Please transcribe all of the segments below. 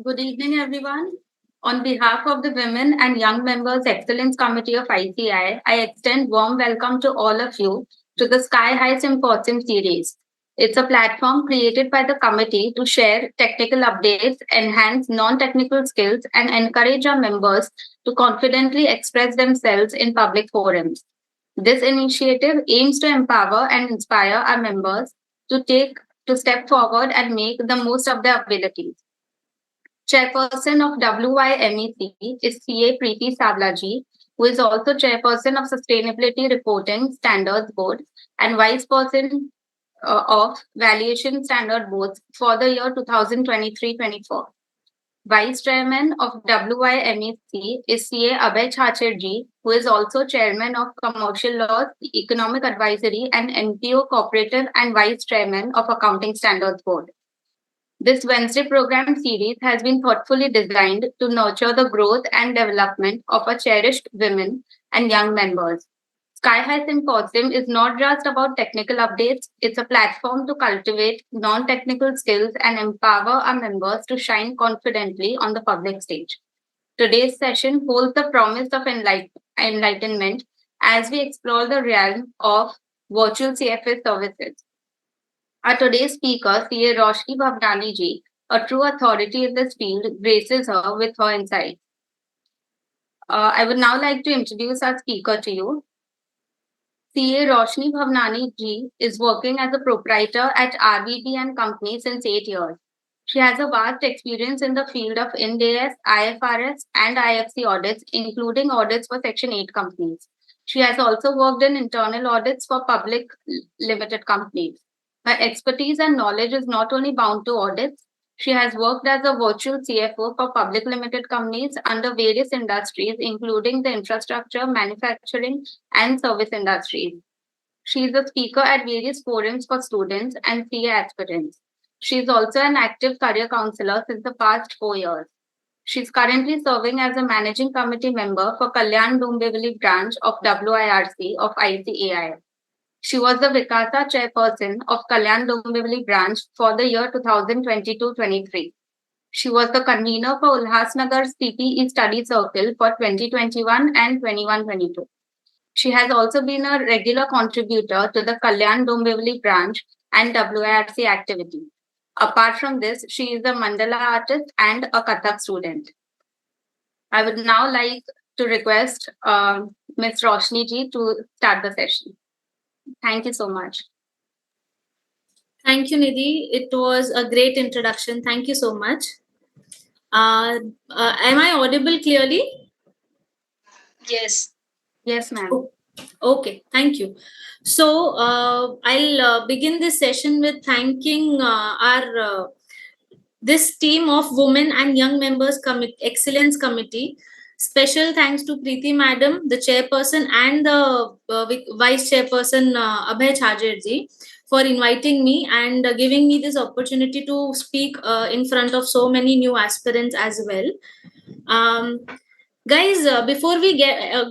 Good evening, everyone. On behalf of the Women and Young Members Excellence Committee of I extend warm welcome to all of you to the Sky High Symposium series. It's a platform created by the committee to share technical updates, enhance non-technical skills, and encourage our members to confidently express themselves in public forums. This initiative aims to empower and inspire our members to take to step forward and make the most of their abilities. Chairperson of WYMEC is CA Preeti Savlaji, who is also Chairperson of Sustainability Reporting Standards Board and Vice Person of Valuation Standard Boards for the year 2023-24. Vice Chairman of WYMEC is CA Abhay Chacharji, who is also Chairman of Commercial Laws, Economic Advisory and NPO Cooperative and Vice Chairman of Accounting Standards Board. This Wednesday program series has been thoughtfully designed to nurture the growth and development of our cherished women and young members. Sky High Symposium is not just about technical updates, it's a platform to cultivate non technical skills and empower our members to shine confidently on the public stage. Today's session holds the promise of enlightenment as we explore the realm of virtual CFA services. Our today's speaker, CA Roshni Bhavnani ji, a true authority in this field, graces her with her insights. I would now like to introduce our speaker to you. CA Roshni Bhavnani ji is working as a proprietor at RBB and Company since 8 years. She has a vast experience in the field of Ind AS, IFRS, and IFC audits, including audits for Section 8 companies. She has also worked in internal audits for public limited companies. Her expertise and knowledge is not only bound to audits, she has worked as a virtual CFO for public limited companies under various industries, including the infrastructure, manufacturing, and service industries. She is a speaker at various forums for students and CA aspirants. She is also an active career counselor since the past 4 years. She is currently serving as a managing committee member for Kalyan Dombivli branch of WIRC of ICAI. She was the Vikasa chairperson of Kalyan Dombivli branch for the year 2022-23. She was the convener for Ulhasnagar's CPE Study Circle for 2021 and 21-22. She has also been a regular contributor to the Kalyan Dombivli branch and WIRC activity. Apart from this, she is a mandala artist and a Kathak student. I would now like to request Ms. Roshni ji to start the session. Thank you so much. Thank you, Nidhi. It was a great introduction. Thank you so much. Am I audible clearly? Yes. Yes, ma'am. Okay, thank you. So I'll begin this session with thanking our this team of women and young members excellence committee. Special thanks to Preeti madam, the chairperson, and the vice chairperson Abhay Chajarji for inviting me and giving me this opportunity to speak in front of so many new aspirants as well. Guys, before we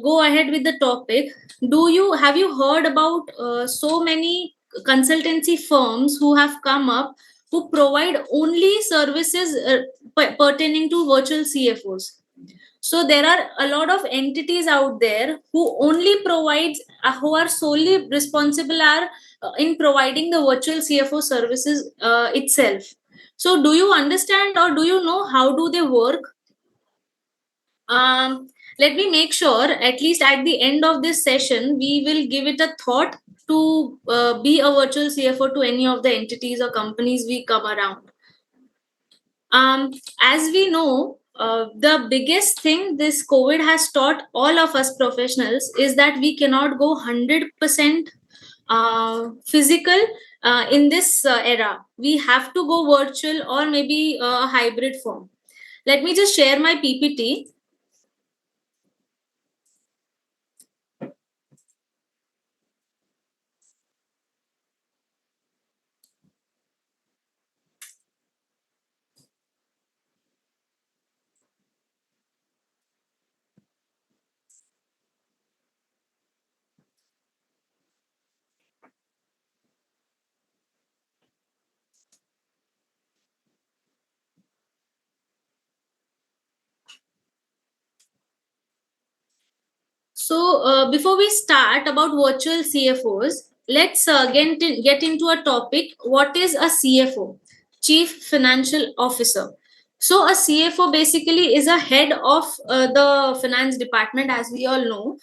go ahead with the topic, have you heard about so many consultancy firms who have come up who provide only services pertaining to virtual CFOs? So there are a lot of entities out there who only provides who are solely responsible in providing the virtual CFO services itself. So do you understand or do you know how do they work? Let me make sure at least at the end of this session we will give it a thought to be a virtual CFO to any of the entities or companies we come around. As we know, the biggest thing this COVID has taught all of us professionals is that we cannot go 100% physical in this era. We have to go virtual or maybe a hybrid form. Let me just share my PPT. So, before we start about virtual CFOs, let's get into a topic. What is a CFO? Chief Financial Officer. So, a CFO basically is a head of the finance department, as we all know.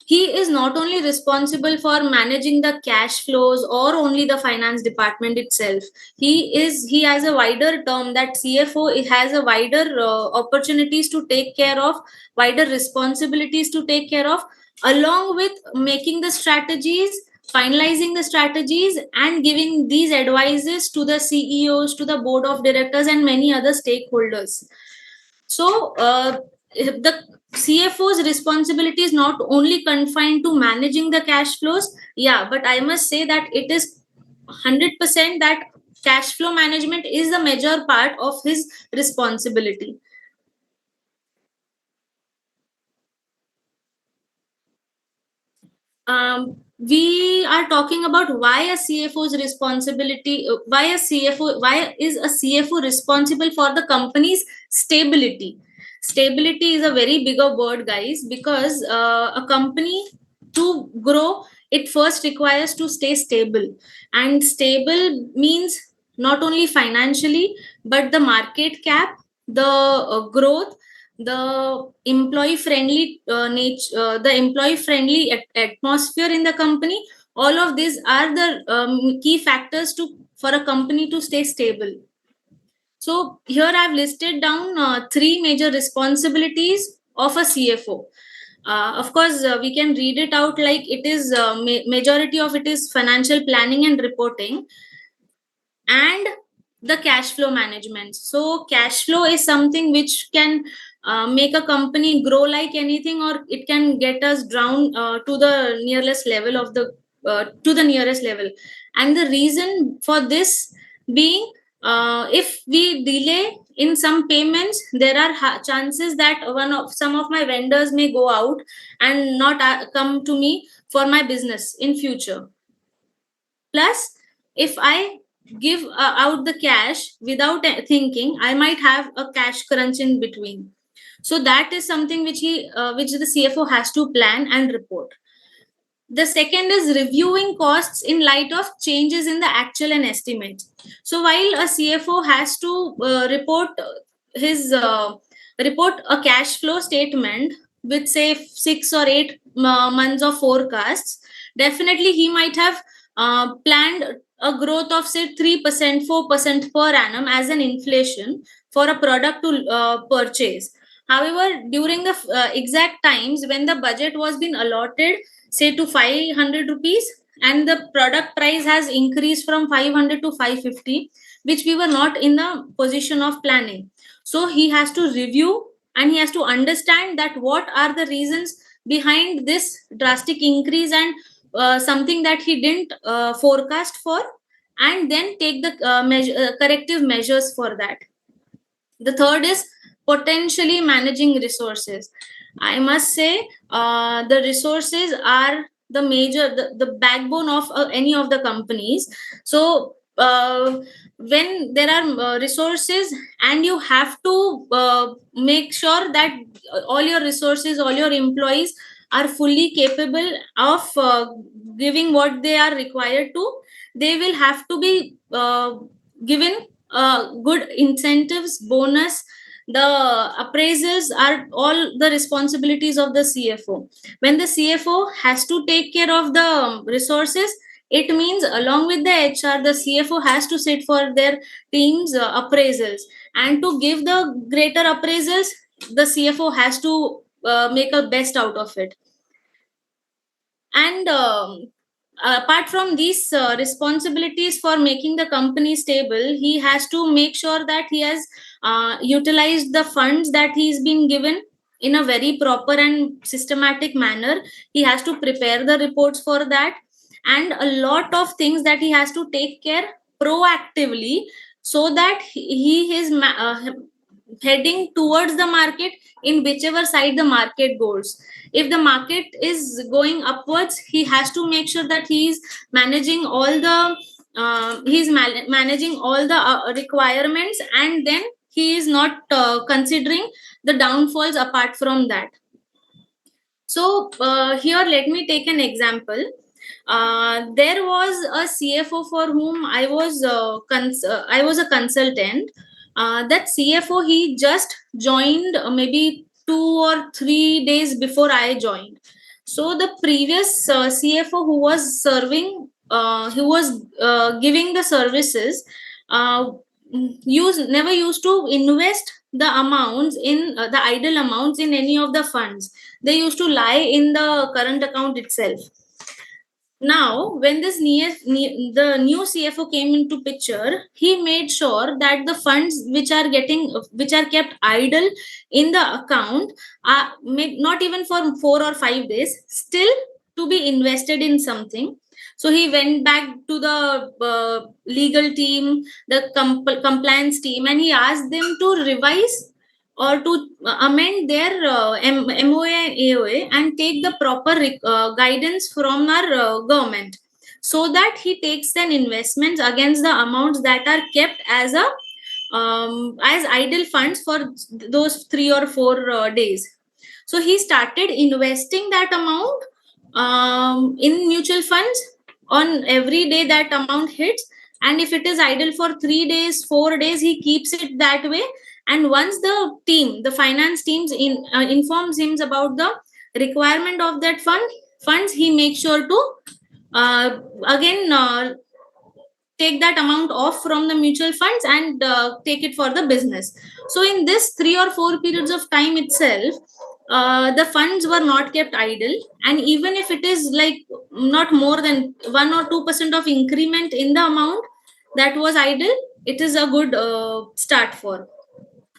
He is not only responsible for managing the cash flows or only the finance department itself. He has a wider term that CFO. It has a wider opportunities to take care of, wider responsibilities to take care of, along with making the strategies, finalizing the strategies, and giving these advices to the CEOs, to the board of directors, and many other stakeholders. So, the CFO's responsibility is not only confined to managing the cash flows, yeah, but I must say that it is 100% that cash flow management is a major part of his responsibility. We are talking about why a CFO's responsibility, why is a CFO responsible for the company's stability? Stability is a very bigger word, guys, because a company to grow, it first requires to stay stable. And stable means not only financially, but the market cap, the growth, the employee friendly the employee friendly atmosphere in the company. All of these are the key factors to for a company to stay stable. So here I've listed down three major responsibilities of a CFO. Of course, we can read it out like it is majority of it is financial planning and reporting, and the cash flow management. So cash flow is something which can make a company grow like anything, or it can get us down to the nearest level of the to the nearest level. And the reason for this being, if we delay in some payments, there are chances that one of some of my vendors may go out and not come to me for my business in future. Plus, if I give out the cash without thinking, I might have a cash crunch in between. So that is something which the CFO has to plan and report. The second is reviewing costs in light of changes in the actual and estimate. So while a CFO has to his report a cash flow statement with say 6 or 8 months of forecasts, definitely he might have planned a growth of say 3%, 4% per annum as an inflation for a product to purchase. However, during the exact times when the budget was being allotted, say to 500 rupees, and the product price has increased from 500 to 550, which we were not in the position of planning. So he has to review and he has to understand that what are the reasons behind this drastic increase, and something that he didn't forecast for, and then take the corrective measures for that. The third is potentially managing resources. I must say, the resources are the backbone of any of the companies. So when there are resources, and you have to make sure that all your resources, all your employees are fully capable of giving what they are required to, they will have to be given good incentives, bonus. The appraisals are all the responsibilities of the CFO. When the CFO has to take care of the resources, it means along with the HR, the CFO has to sit for their team's appraisals, and to give the greater appraisals, the CFO has to make a best out of it. And apart from these responsibilities for making the company stable, he has to make sure that he has utilized the funds that he's been given in a very proper and systematic manner. He has to prepare the reports for that, and a lot of things that he has to take care proactively, so that he is heading towards the market in whichever side the market goes. If the market is going upwards, he has to make sure that he is managing all the managing all the requirements, and then he is not considering the downfalls apart from that. So here, let me take an example. There was a CFO for whom I was a consultant. That CFO, he just joined maybe 2 or 3 days before I joined. So the previous CFO who was serving, who was giving the services, uh, never used to invest the amounts in the idle amounts in any of the funds. They used to lie in the current account itself. Now when the new CFO came into picture, he made sure that the funds which are kept idle in the account are not even for 4 or 5 days, still to be invested in something. So he went back to the legal team, the compliance team, and he asked them to revise or to amend their MOA and AOA and take the proper guidance from our government, so that he takes then investments against the amounts that are kept as idle funds for those 3 or 4 days. So he started investing that amount in mutual funds on every day that amount hits. And if it is idle for 3 days, 4 days, he keeps it that way. And once the finance teams informs him about the requirement of that funds, he makes sure to again take that amount off from the mutual funds and take it for the business. So in this 3 or 4 periods of time itself, the funds were not kept idle. And even if it is like not more than 1 or 2% of increment in the amount that was idle, it is a good start for.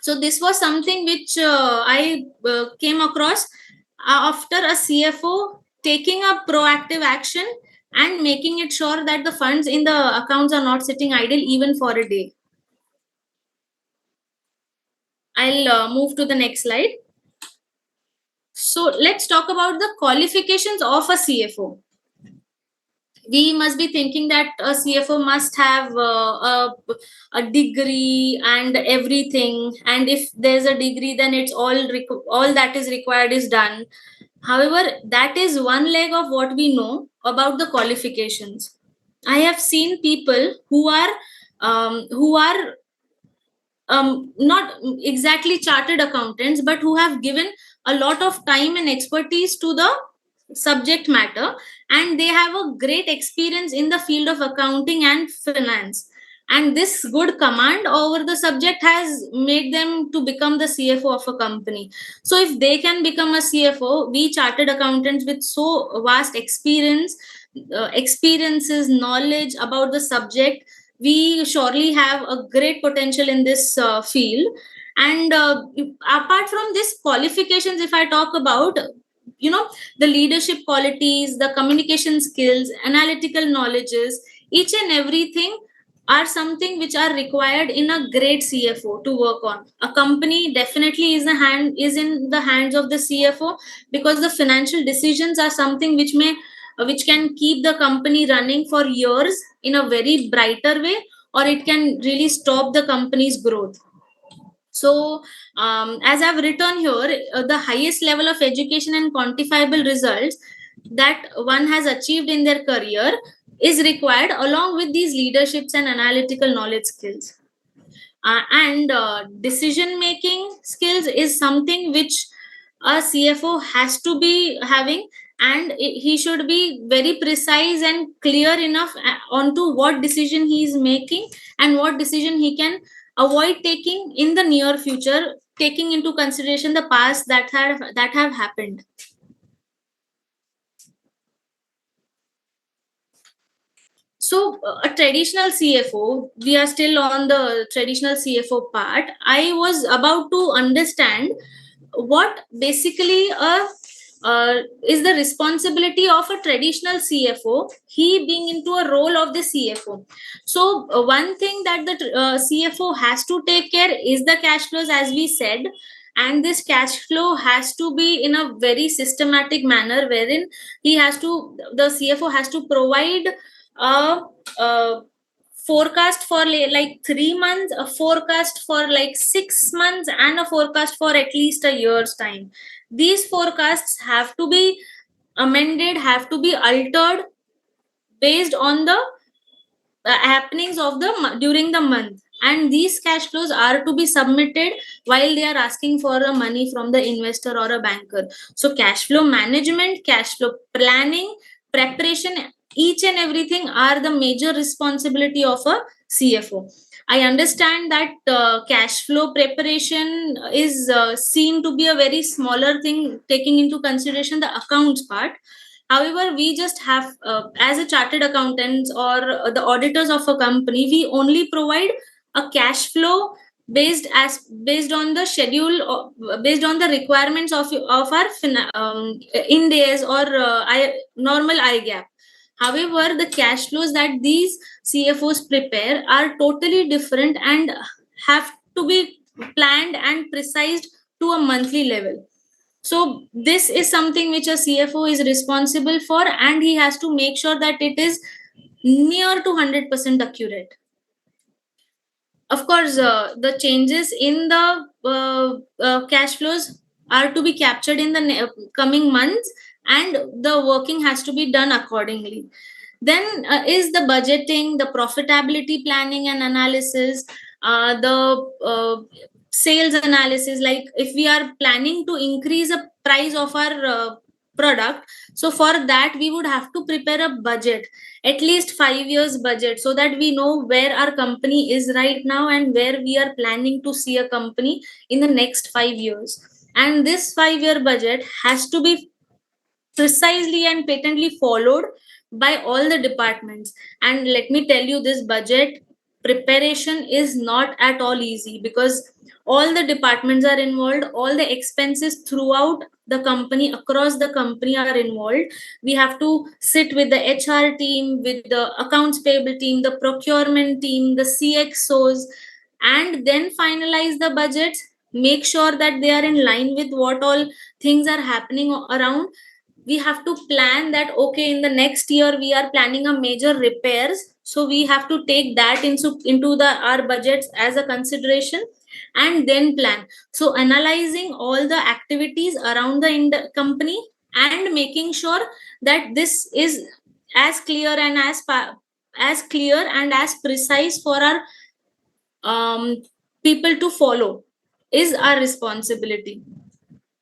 So this was something which I came across after a CFO taking a proactive action and making it sure that the funds in the accounts are not sitting idle even for a day. I'll move to the next slide. So let's talk about the qualifications of a CFO. We must be thinking that a CFO must have a degree and everything, and if there's a degree, then it's all that is required is done. However, that is one leg of what we know about the qualifications. I have seen people who are not exactly chartered accountants, but who have given a lot of time and expertise to the subject matter, and they have a great experience in the field of accounting and finance. And this good command over the subject has made them to become the CFO of a company. So if they can become a CFO, we chartered accountants with so vast experiences, knowledge about the subject, we surely have a great potential in this field. And apart from this qualifications, if I talk about, the leadership qualities, the communication skills, analytical knowledges, each and everything are something which are required in a great CFO to work on. A company definitely is in the hands of the CFO, because the financial decisions are something which can keep the company running for years in a very brighter way, or it can really stop the company's growth. So as I've written here, the highest level of education and quantifiable results that one has achieved in their career is required, along with these leaderships and analytical knowledge skills. And decision making skills is something which a CFO has to be having, and he should be very precise and clear enough onto what decision he is making and what decision he can avoid taking in the near future, taking into consideration the past that have happened. So, a traditional CFO, we are still on the traditional CFO part. I was about to understand what basically is the responsibility of a traditional CFO, he being into a role of the CFO. So, one thing that the CFO has to take care is the cash flows, as we said. And this cash flow has to be in a very systematic manner, wherein the CFO has to provide a, a forecast for like 3 months, a forecast for like 6 months, and a forecast for at least a year's time. These forecasts have to be amended, have to be altered based on the happenings of the during the month, and these cash flows are to be submitted while they are asking for the money from the investor or a banker. So cash flow management, cash flow planning, preparation, each and everything are the major responsibility of a CFO. I understand that cash flow preparation is seen to be a very smaller thing, taking into consideration the accounts part. However, we just have, as a chartered accountants or the auditors of a company, we only provide a cash flow based on the schedule, based on the requirements of our in days or normal IGAP. However, the cash flows that these CFOs prepare are totally different and have to be planned and precised to a monthly level. So this is something which a CFO is responsible for, and he has to make sure that it is near to 100% accurate. Of course, the changes in the cash flows are to be captured in the coming months, and the working has to be done accordingly. Then is the budgeting, the profitability planning and analysis, the sales analysis. Like if we are planning to increase the price of our product, so for that we would have to prepare a budget, at least 5 years budget, so that we know where our company is right now and where we are planning to see a company in the next 5 years. And this 5-year budget has to be precisely and patently followed by all the departments. And let me tell you, this budget preparation is not at all easy, because all the departments are involved, all the expenses throughout the company, across the company, are involved. We have to sit with the HR team, with the accounts payable team, the procurement team, the CXOs, and then finalize the budgets, make sure that they are in line with what all things are happening around. We have to plan that, okay, in the next year we are planning a major repairs, so we have to take that into the our budgets as a consideration, and then plan. So analyzing all the activities around the company, and making sure that this is as clear and as clear and as precise for our um, people to follow, is our responsibility.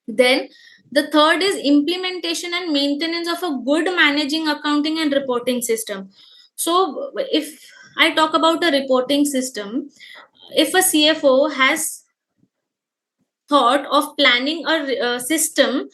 Then the third is implementation and maintenance of a good managing, accounting and reporting system. So if I talk about a reporting system, if a CFO has thought of planning a system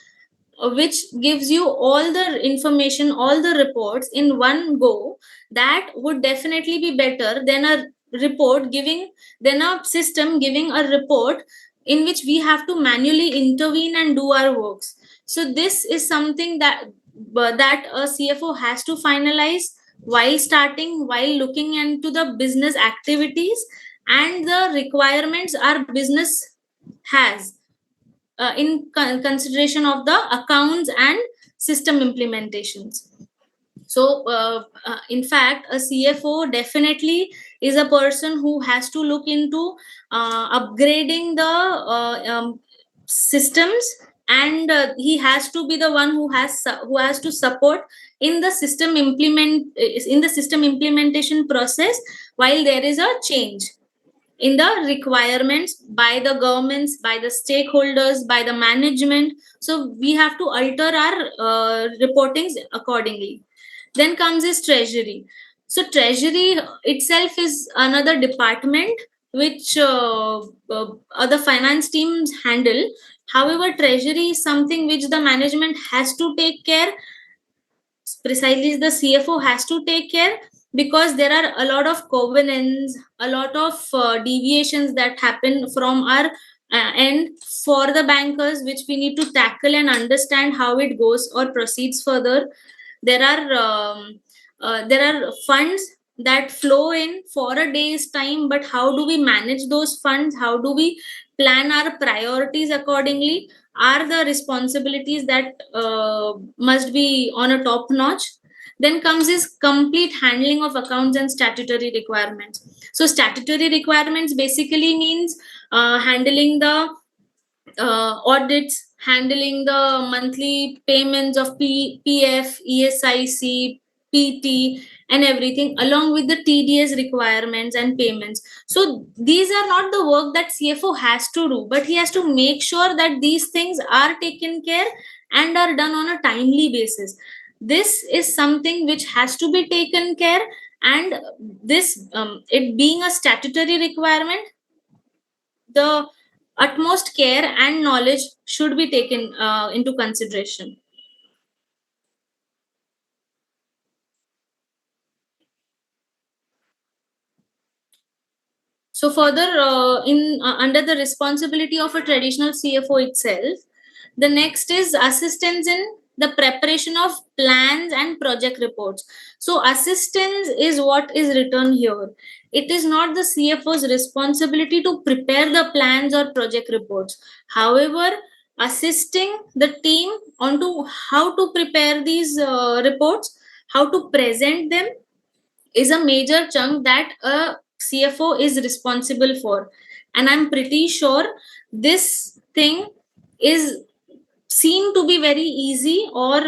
which gives you all the information, all the reports in one go, that would definitely be better than a report giving, than a system giving a report in which we have to manually intervene and do our works. So this is something that a CFO has to finalize while starting, while looking into the business activities and the requirements our business has, in consideration of the accounts and system implementations. So in fact, a CFO definitely is a person who has to look into upgrading the systems, and he has to be the one who has to support in the system implementation process while there is a change in the requirements by the governments, by the stakeholders, by the management. So we have to alter our reportings accordingly. Then comes is treasury. So treasury itself is another department which other finance teams handle. However, treasury is something which the management has to take care, precisely the CFO has to take care, because there are a lot of covenants, a lot of deviations that happen from our end for the bankers, which we need to tackle and understand how it goes or proceeds further. There are there are funds that flow in for a day's time, but how do we manage those funds, how do we plan our priorities accordingly, are the responsibilities that must be on a top notch. Then comes his complete handling of accounts and statutory requirements. So statutory requirements basically means handling the audits, handling the monthly payments of PF, ESIC, PT, and everything, along with the TDS requirements and payments. So these are not the work that CFO has to do, but he has to make sure that these things are taken care and are done on a timely basis. This is something which has to be taken care, and this it being a statutory requirement, the utmost care and knowledge should be taken into consideration. So further, in under the responsibility of a traditional CFO itself, the next is assistance in the preparation of plans and project reports. So assistance is what is written here. It is not the CFO's responsibility to prepare the plans or project reports. However, assisting the team onto how to prepare these reports, how to present them, is a major chunk that a CFO is responsible for. And I'm pretty sure this thing is seen to be very easy or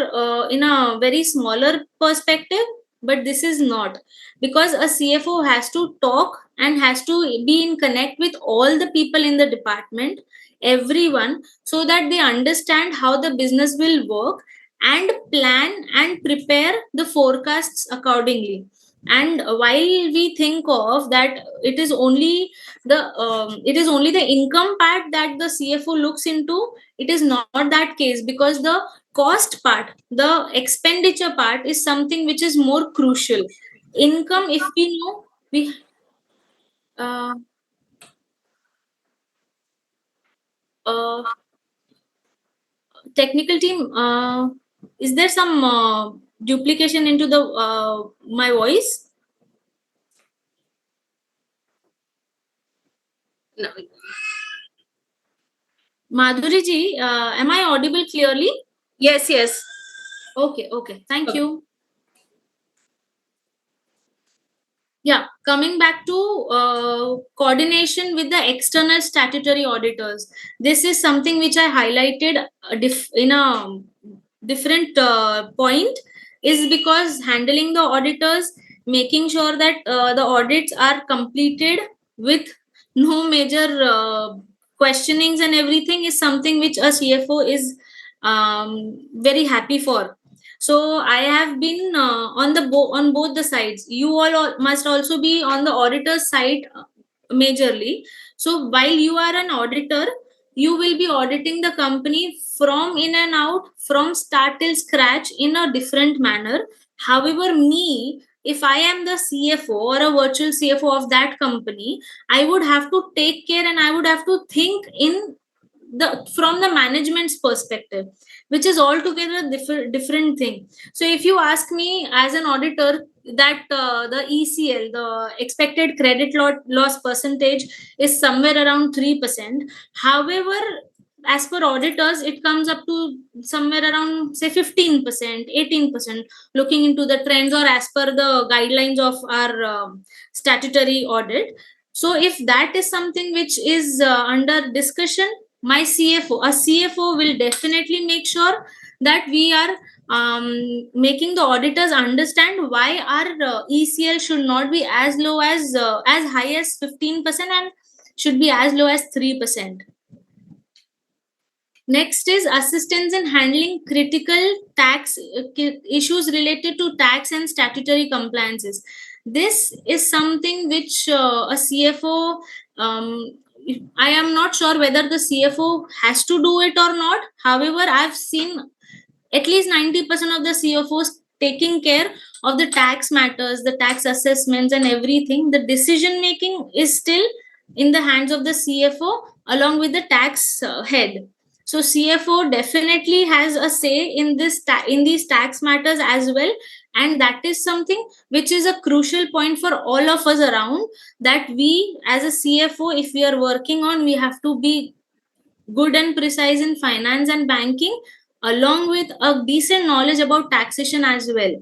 in a very smaller perspective, but this is not, because a CFO has to talk and has to be in connect with all the people in the department, everyone, so that they understand how the business will work and plan and prepare the forecasts accordingly. And while we think of that, it is only the income part that the CFO looks into. It is not that case, because the cost part, the expenditure part, is something which is more crucial. Income, if we know, we uh, uh, technical team, is there some duplication into the my voice? No. Madhuri ji, am I audible clearly? Yes, yes. Okay, okay, thank you. Yeah, coming back to coordination with the external statutory auditors. This is something which I highlighted in a different point, is because handling the auditors, making sure that the audits are completed with no major questionings and everything, is something which a CFO is very happy for. So I have been on on both the sides. You all must also be on the auditor's side majorly. So while you are an auditor, you will be auditing the company from in and out, from start till scratch, in a different manner. However, me, if I am the CFO or a virtual CFO of that company, I would have to take care and I would have to think in the from the management's perspective, which is altogether a different thing. So if you ask me as an auditor, that the ECL, the expected credit loss percentage, is somewhere around 3%. However, as per auditors, it comes up to somewhere around, say, 15%, 18%, looking into the trends or as per the guidelines of our statutory audit. So if that is something which is under discussion, my a CFO will definitely make sure that we are making the auditors understand why our ECL should not be as low as high as 15% and should be as low as 3%. Next is assistance in handling critical tax issues related to tax and statutory compliances. This is something which a CFO, I am not sure whether the CFO has to do it or not. However, I've seen at least 90% of the CFOs taking care of the tax matters, the tax assessments, and everything. The decision making is still in the hands of the CFO along with the tax head. So CFO definitely has a say in in these tax matters as well, and that is something which is a crucial point for all of us around. That we, as a CFO, if we are working on, we have to be good and precise in finance and banking, along with a decent knowledge about taxation as well.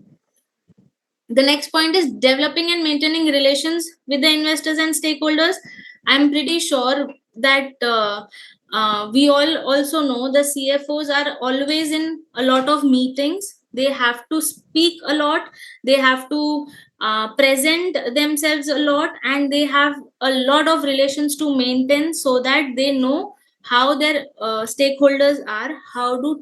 The next point is developing and maintaining relations with the investors and stakeholders. I'm pretty sure that we all also know the CFOs are always in a lot of meetings. They have to speak a lot, they have to present themselves a lot, and they have a lot of relations to maintain, so that they know how their stakeholders are, how do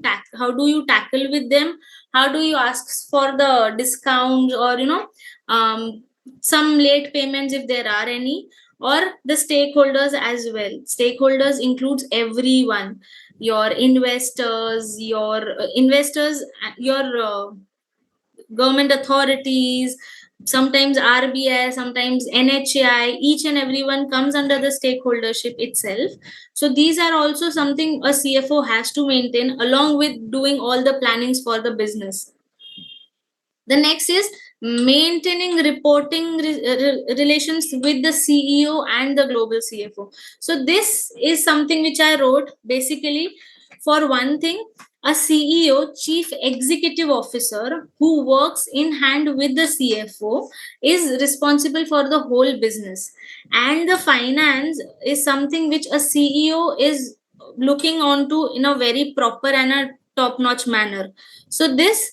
you tackle with them, how do you ask for the discounts, or some late payments if there are any, or the stakeholders as well. Stakeholders includes everyone, your investors, your government authorities, sometimes RBI, sometimes NHI. Each and everyone comes under the stakeholdership itself. So these are also something a CFO has to maintain, along with doing all the plannings for the business. The next is maintaining reporting relations with the CEO and the global CFO. So this is something which I wrote. Basically, for one thing, a CEO, chief executive officer, who works in hand with the CFO, is responsible for the whole business, and the finance is something which a CEO is looking onto in a very proper and a top notch manner. So this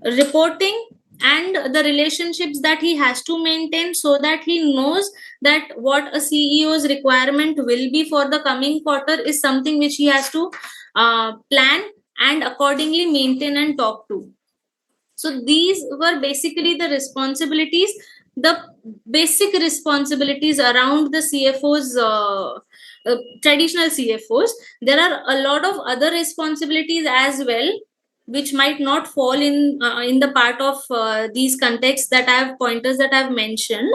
reporting and the relationships that he has to maintain, so that he knows that what a CEO's requirement will be for the coming quarter is something which he has to plan and accordingly maintain and talk to. So these were basically the responsibilities, the basic responsibilities around the CFO's, traditional CFOs. There are a lot of other responsibilities as well, which might not fall in the part of these contexts that I have pointers that I have mentioned.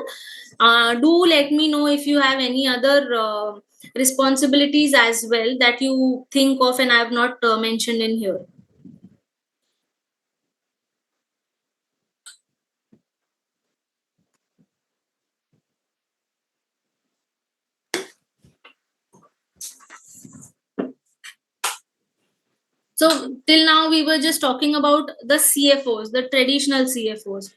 Do let me know if you have any other responsibilities as well that you think of and I have not mentioned in here. So till now we were just talking about the CFOs, the traditional CFOs.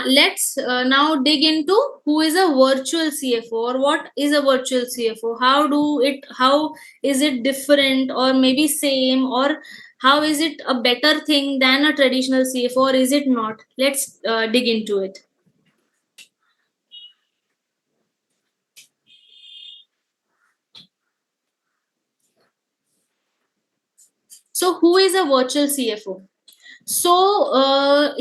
Let's now dig into who is a virtual CFO, or what is a virtual CFO. How is it different, or maybe same, or how is it a better thing than a traditional CFO, or is it not? Let's dig into it. So who is a virtual CFO? So a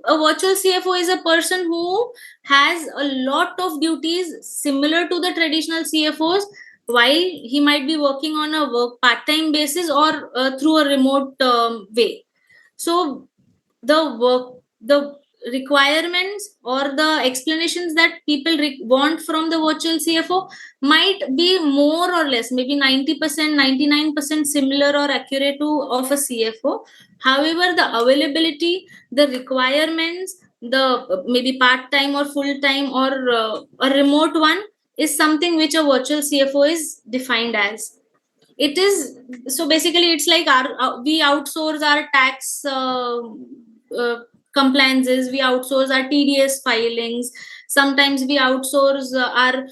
virtual CFO is a person who has a lot of duties similar to the traditional CFOs, while he might be working on a work part-time basis, or through a remote way. So the requirements or the explanations that people want from the virtual CFO might be more or less, maybe 90%, 99% similar or accurate to of a CFO. However, the availability, the requirements, the maybe part time or full time, or a remote one, is something which a virtual CFO is defined as. It is, so basically it's like we outsource our tax uh, compliances, we outsource our TDS filings, sometimes we outsource our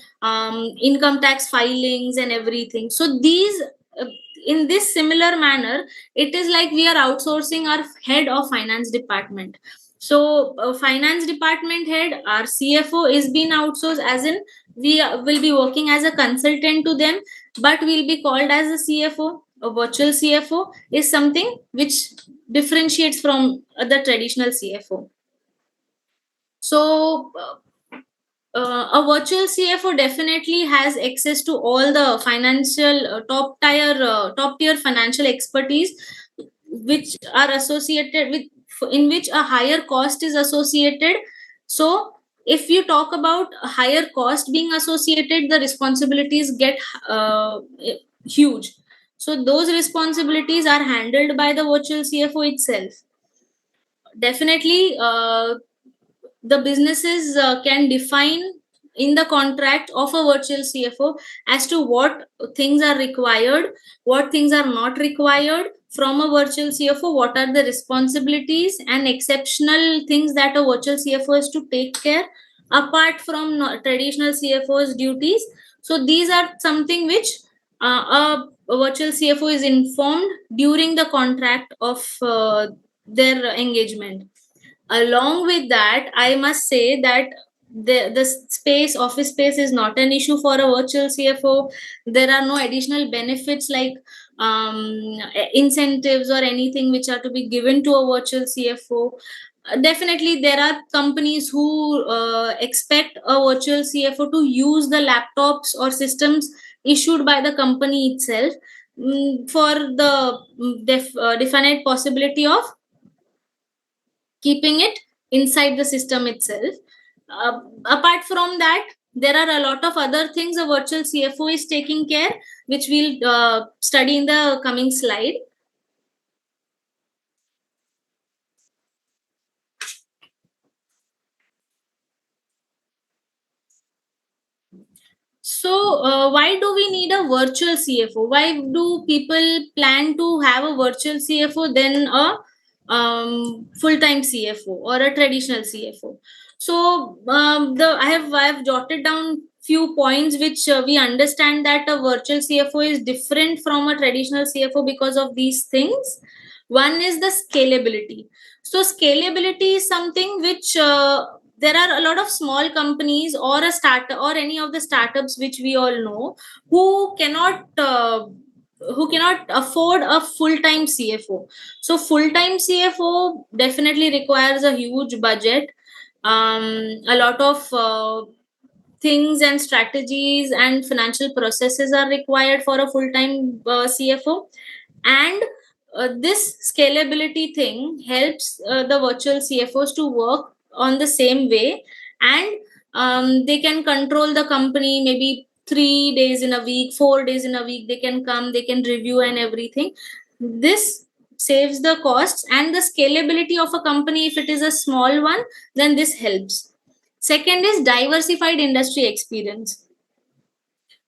income tax filings and everything. So these, uh, in this similar manner, it is like we are outsourcing our head of finance department. So finance department head, our CFO, is being outsourced, as in we will be working as a consultant to them, but will be called as a CFO. A virtual CFO is something which differentiates from the traditional CFO. So, a virtual CFO definitely has access to all the financial top tier financial expertise, which are associated with, in which a higher cost is associated. So if you talk about a higher cost being associated, the responsibilities get huge. So those responsibilities are handled by the virtual CFO itself. Definitely, the businesses can define in the contract of a virtual CFO as to what things are required, what things are not required, from a virtual CFO, what are the responsibilities and exceptional things that a virtual CFO is to take care apart from traditional CFO's duties. So these are something which a virtual CFO is informed during the contract of their engagement. Along with that, I must say that the space office space is not an issue for a virtual CFO. There are no additional benefits like incentives or anything which are to be given to a virtual CFO. Definitely there are companies who expect a virtual CFO to use the laptops or systems issued by the company itself, for the definite possibility of keeping it inside the system itself. Apart from that, there are a lot of other things a virtual CFO is taking care, which we'll study in the coming slide. So, why do we need a virtual CFO? Why do people plan to have a virtual CFO than a full-time CFO or a traditional CFO? So, I have jotted down few points which we understand that a virtual CFO is different from a traditional CFO because of these things. One is the scalability. So, scalability is something which there are a lot of small companies or a startup or any of the startups which we all know who cannot afford a full-time CFO. So full-time CFO definitely requires a huge budget, a lot of things and strategies and financial processes are required for a full-time CFO. And this scalability thing helps the virtual CFOs to work on the same way, and they can control the company maybe 3 days in a week, 4 days in a week. They can come, they can review and everything. This saves the costs and the scalability of a company. If it is a small one, then this helps. Second is diversified industry experience.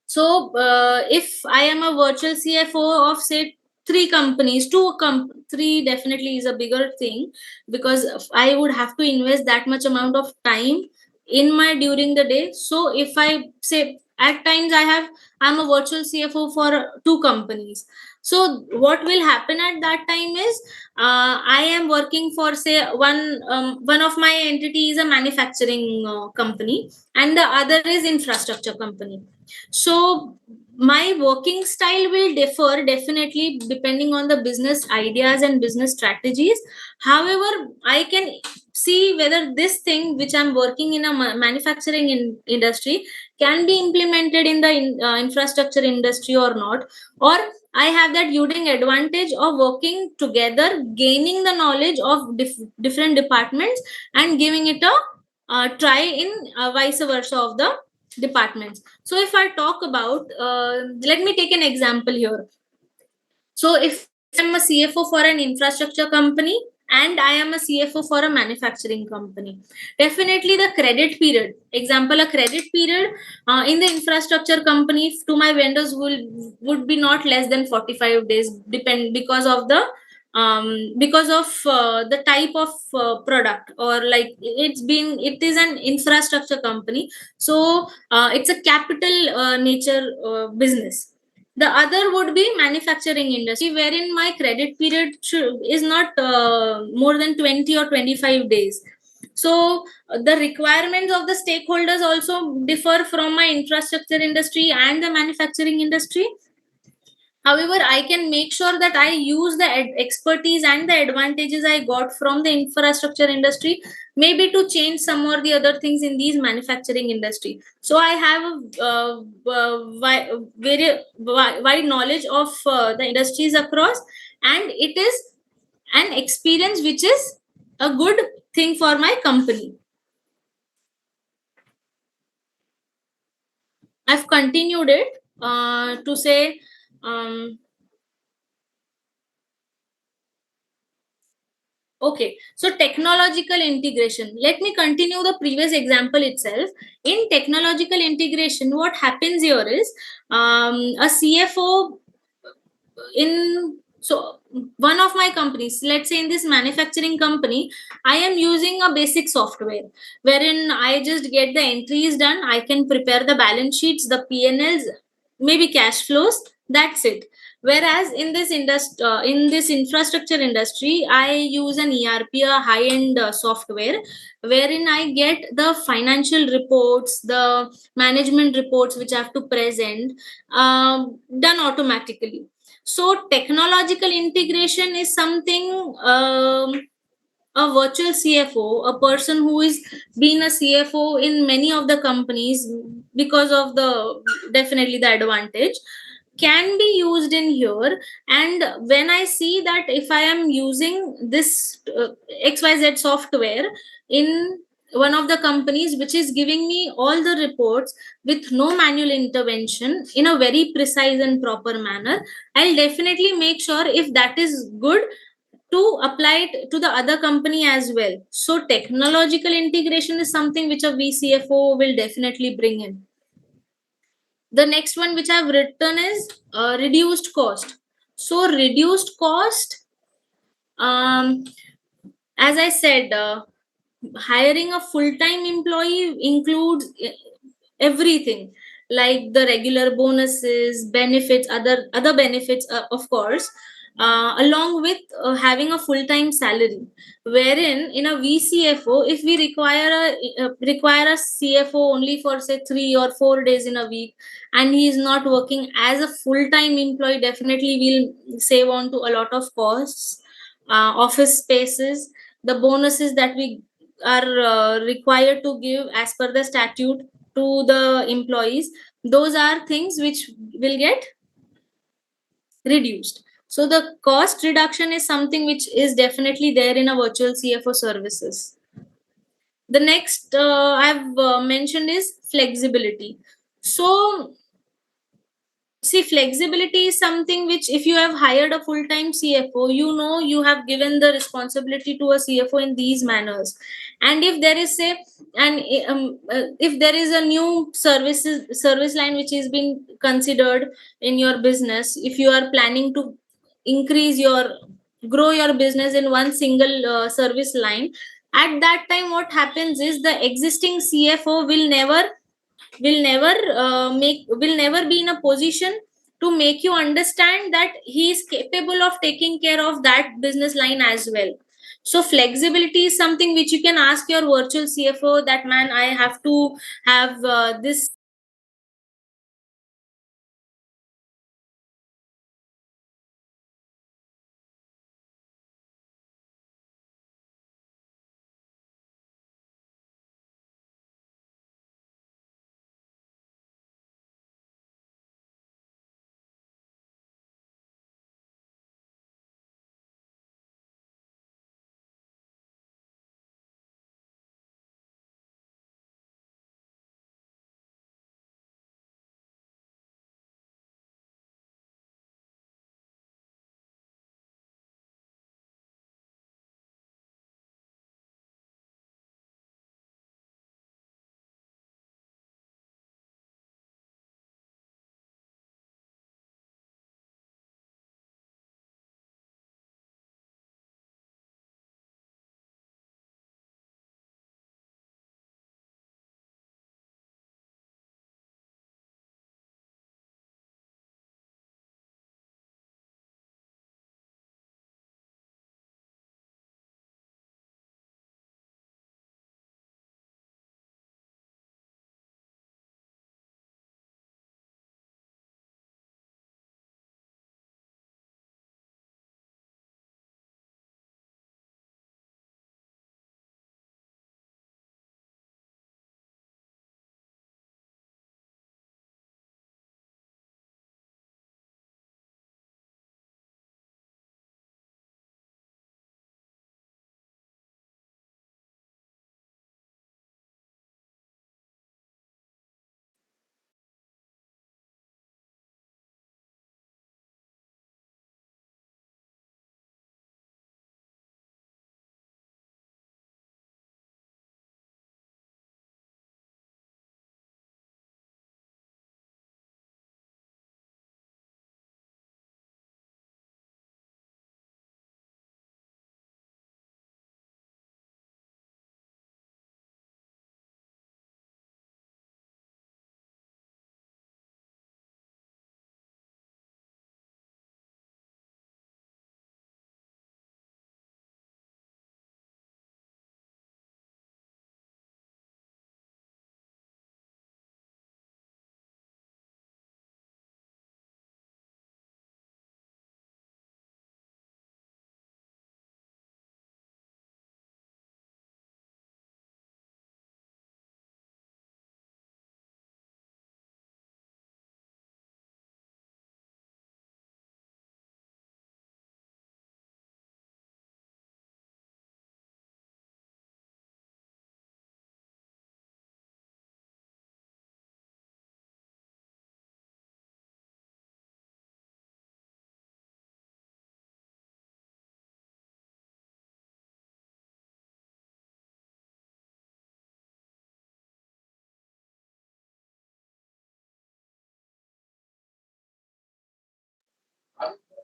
So, if I am a virtual CFO of say three companies, three definitely is a bigger thing, because I would have to invest that much amount of time in my during the day. So, if I say at times I'm a virtual CFO for two companies. So, what will happen at that time is I am working for say one of my entity is a manufacturing company, and the other is infrastructure company. So my working style will differ definitely depending on the business ideas and business strategies. However, I can see whether this thing which I'm working in a manufacturing industry can be implemented in the infrastructure industry or not, or I have that unique advantage of working together, gaining the knowledge of different departments and giving it a try in vice versa of the departments. So if I talk about, let me take an example here. So if I'm a CFO for an infrastructure company and I am a CFO for a manufacturing company, definitely the credit period, example, a credit period in the infrastructure company to my vendors would be not less than 45 days, depend because of the type of product, or like it is an infrastructure company. So it's a capital nature business. The other would be manufacturing industry, wherein my credit period is not more than 20 or 25 days. So the requirements of the stakeholders also differ from my infrastructure industry and the manufacturing industry. However, I can make sure that I use the expertise and the advantages I got from the infrastructure industry, maybe to change some or the other things in these manufacturing industry. So I have a very wide knowledge of the industries across, and it is an experience which is a good thing for my company. I've continued it to say. Okay, so technological integration. Let me continue the previous example itself. In technological integration, what happens here is a CFO in So one of my companies, let's say in this manufacturing company, I am using a basic software wherein I just get the entries done. I can prepare the balance sheets, the P&Ls, maybe cash flows. That's it. Whereas in this infrastructure industry, I use an ERP, a high-end software, wherein I get the financial reports, the management reports which I have to present, done automatically. So technological integration is something, a virtual CFO, a person who is been a CFO in many of the companies because of the definitely the advantage, can be used in here. And when I see that if I am using this XYZ software in one of the companies which is giving me all the reports with no manual intervention in a very precise and proper manner, I'll definitely make sure if that is good to apply it to the other company as well. So technological integration is something which a VCFO will definitely bring in. The next one which I've written is reduced cost. So reduced cost, um, as I said, hiring a full-time employee includes everything, like the regular bonuses, benefits, other benefits, of course, along with having a full-time salary. Wherein in a VCFO, if we require a CFO only for say 3 or 4 days in a week, and he is not working as a full-time employee, definitely will save on to a lot of costs, office spaces, the bonuses that we are required to give as per the statute to the employees. Those are things which will get reduced. So the cost reduction is something which is definitely there in a virtual CFO services. The next I've mentioned is flexibility. So see, flexibility is something which, if you have hired a full-time CFO, you know you have given the responsibility to a CFO in these manners. And if there is say, and if there is a new service line which is being considered in your business, if you are planning to increase your grow your business in one single service line, at that time what happens is the existing CFO will never be in a position to make you understand that he is capable of taking care of that business line as well. So flexibility is something which you can ask your virtual CFO, that man, I have to have this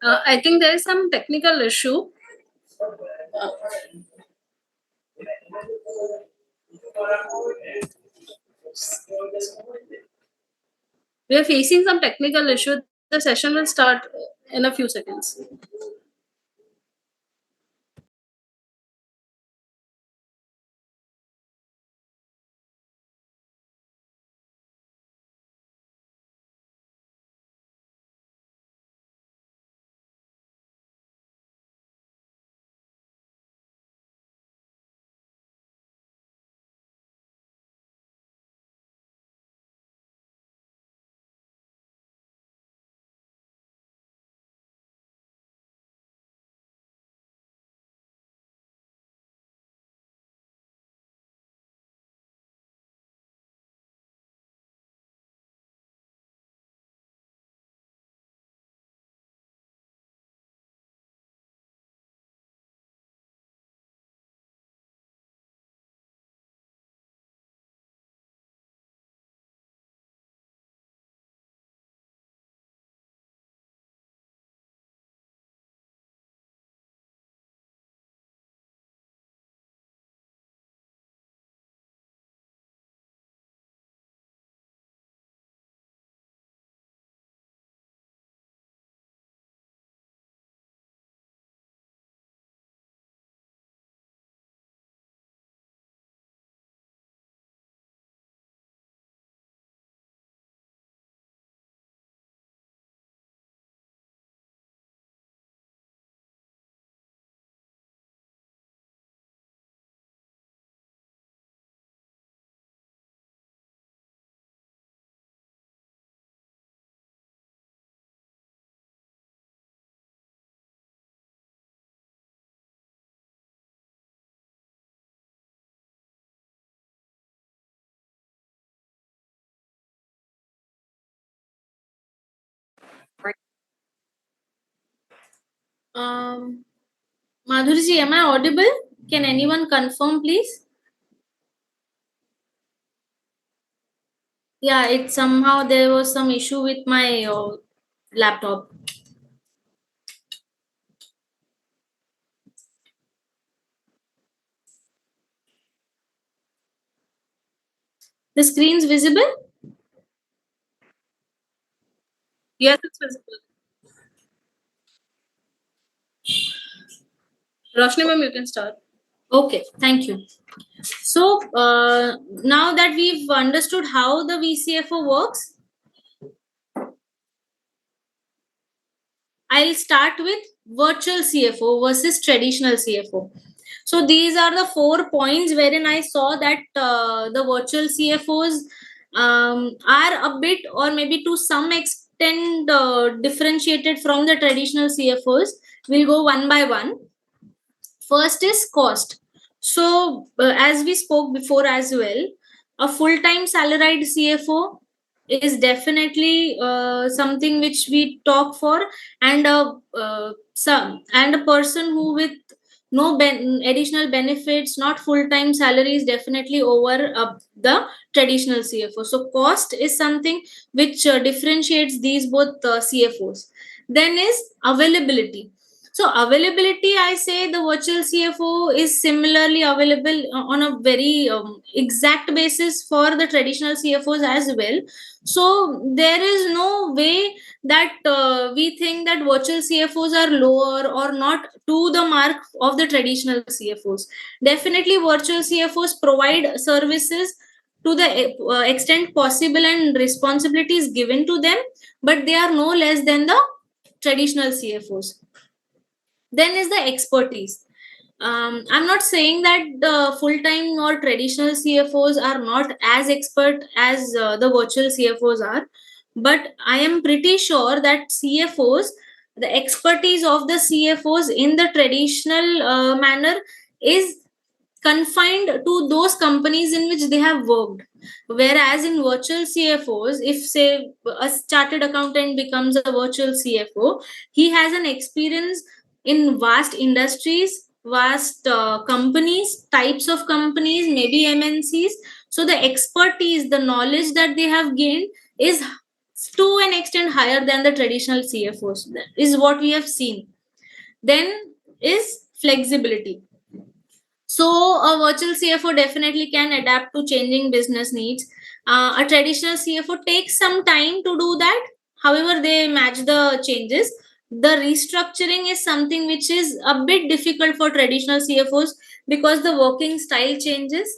I think there is some technical issue. We are facing some technical issue. The session will start in a few seconds. Um, Madhurji, am I audible? Can anyone confirm, please? Yeah, it somehow there was some issue with my laptop. The screen's visible? Yes, it's visible. Roshni ma'am, you can start. Okay, thank you. So now that we've understood how the VCFO works, I'll start with virtual CFO versus traditional CFO. So these are the 4 points wherein I saw that the virtual CFOs are a bit or maybe to some extent differentiated from the traditional CFOs. We'll go one by one. First is cost. So, as we spoke before as well, a full time salaried CFO is definitely something which we talk for, and a person who with no additional benefits, not full time salary, is definitely over the traditional CFO. So, cost is something which differentiates these both CFOs. Then is availability. So availability, I say the virtual CFO is similarly available on a very exact basis for the traditional CFOs as well. So there is no way that we think that virtual CFOs are lower or not to the mark of the traditional CFOs. Definitely, virtual CFOs provide services to the extent possible and responsibilities given to them, but they are no less than the traditional CFOs. Then is the expertise. I'm not saying that the full-time or traditional CFOs are not as expert as the virtual CFOs are, but I am pretty sure that CFOs, the expertise of the CFOs in the traditional manner is confined to those companies in which they have worked. Whereas in virtual CFOs, if say a chartered accountant becomes a virtual CFO, he has an experience in vast industries, vast companies, types of companies, maybe MNCs. So the expertise, the knowledge that they have gained is to an extent higher than the traditional CFOs. That is what we have seen. Then is flexibility. So a virtual CFO definitely can adapt to changing business needs. A traditional CFO takes some time to do that. However, they match the changes. The restructuring is something which is a bit difficult for traditional CFOs because the working style changes,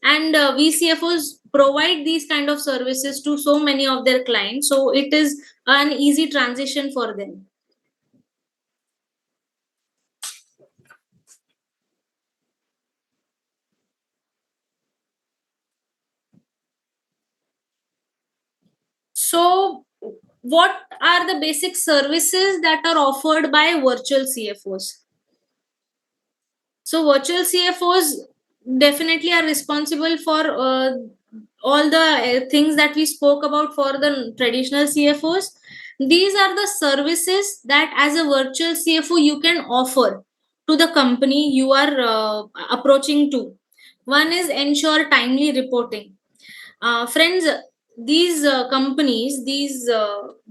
and we CFOs provide these kind of services to so many of their clients. So it is an easy transition for them. So, what are the basic services that are offered by virtual CFOs? So, virtual CFOs definitely are responsible for all the things that we spoke about for the traditional CFOs. These are the services that, as a virtual CFO, you can offer to the company you are approaching to. One is ensure timely reporting. Friends, these companies, these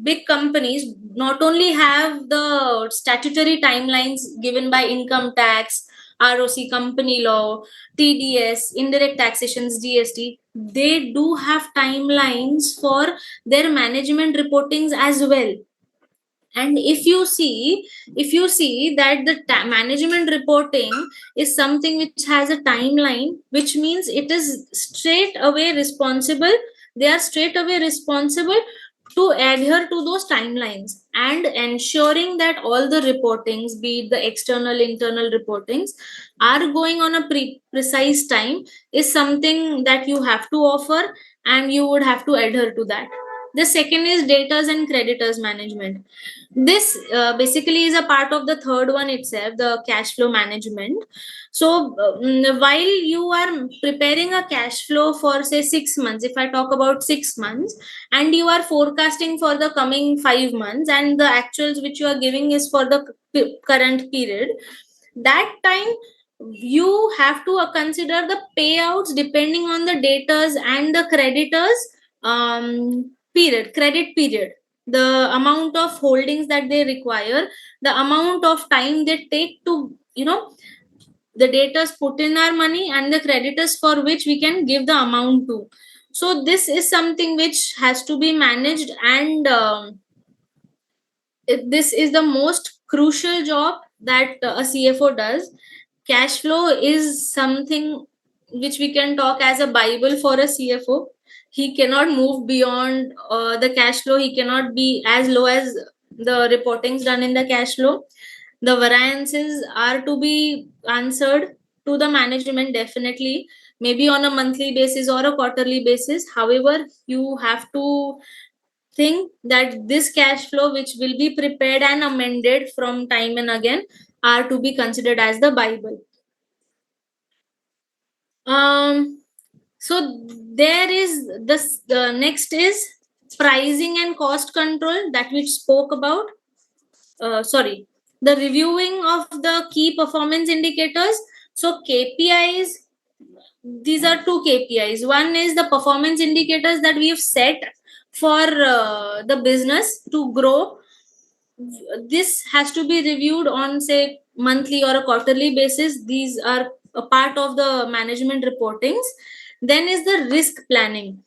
big companies, not only have the statutory timelines given by income tax, ROC, company law, TDS, indirect taxations, GST, they do have timelines for their management reportings as well. And if you see that the management reporting is something which has a timeline, which means it is straight away responsible, they are straight away responsible to adhere to those timelines, and ensuring that all the reportings, be it the external internal reportings, are going on a precise time, is something that you have to offer, and you would have to adhere to that. The second is debtors and creditors management. This basically is a part of the third one itself, the cash flow management. So while you are preparing a cash flow for say 6 months, if I talk about 6 months, and you are forecasting for the coming 5 months, and the actuals which you are giving is for the current period, that time you have to consider the payouts depending on the debtors and the creditors credit period, the amount of holdings that they require, the amount of time they take to, the debtors put in our money, and the creditors for which we can give the amount to. So this is something which has to be managed, and this is the most crucial job that a CFO does. Cash flow is something which we can talk as a bible for a CFO. He cannot move beyond the cash flow. He cannot be as low as the reportings done in the cash flow. The variances are to be answered to the management, definitely, maybe on a monthly basis or a quarterly basis. However, you have to think that this cash flow which will be prepared and amended from time and again are to be considered as the bible. So there is this, the next is pricing and cost control that we spoke about. Sorry, the reviewing of the key performance indicators. So KPIs, these are two KPIs. One is the performance indicators that we have set for the business to grow. This has to be reviewed on say monthly or a quarterly basis. These are a part of the management reportings. Then is the risk planning.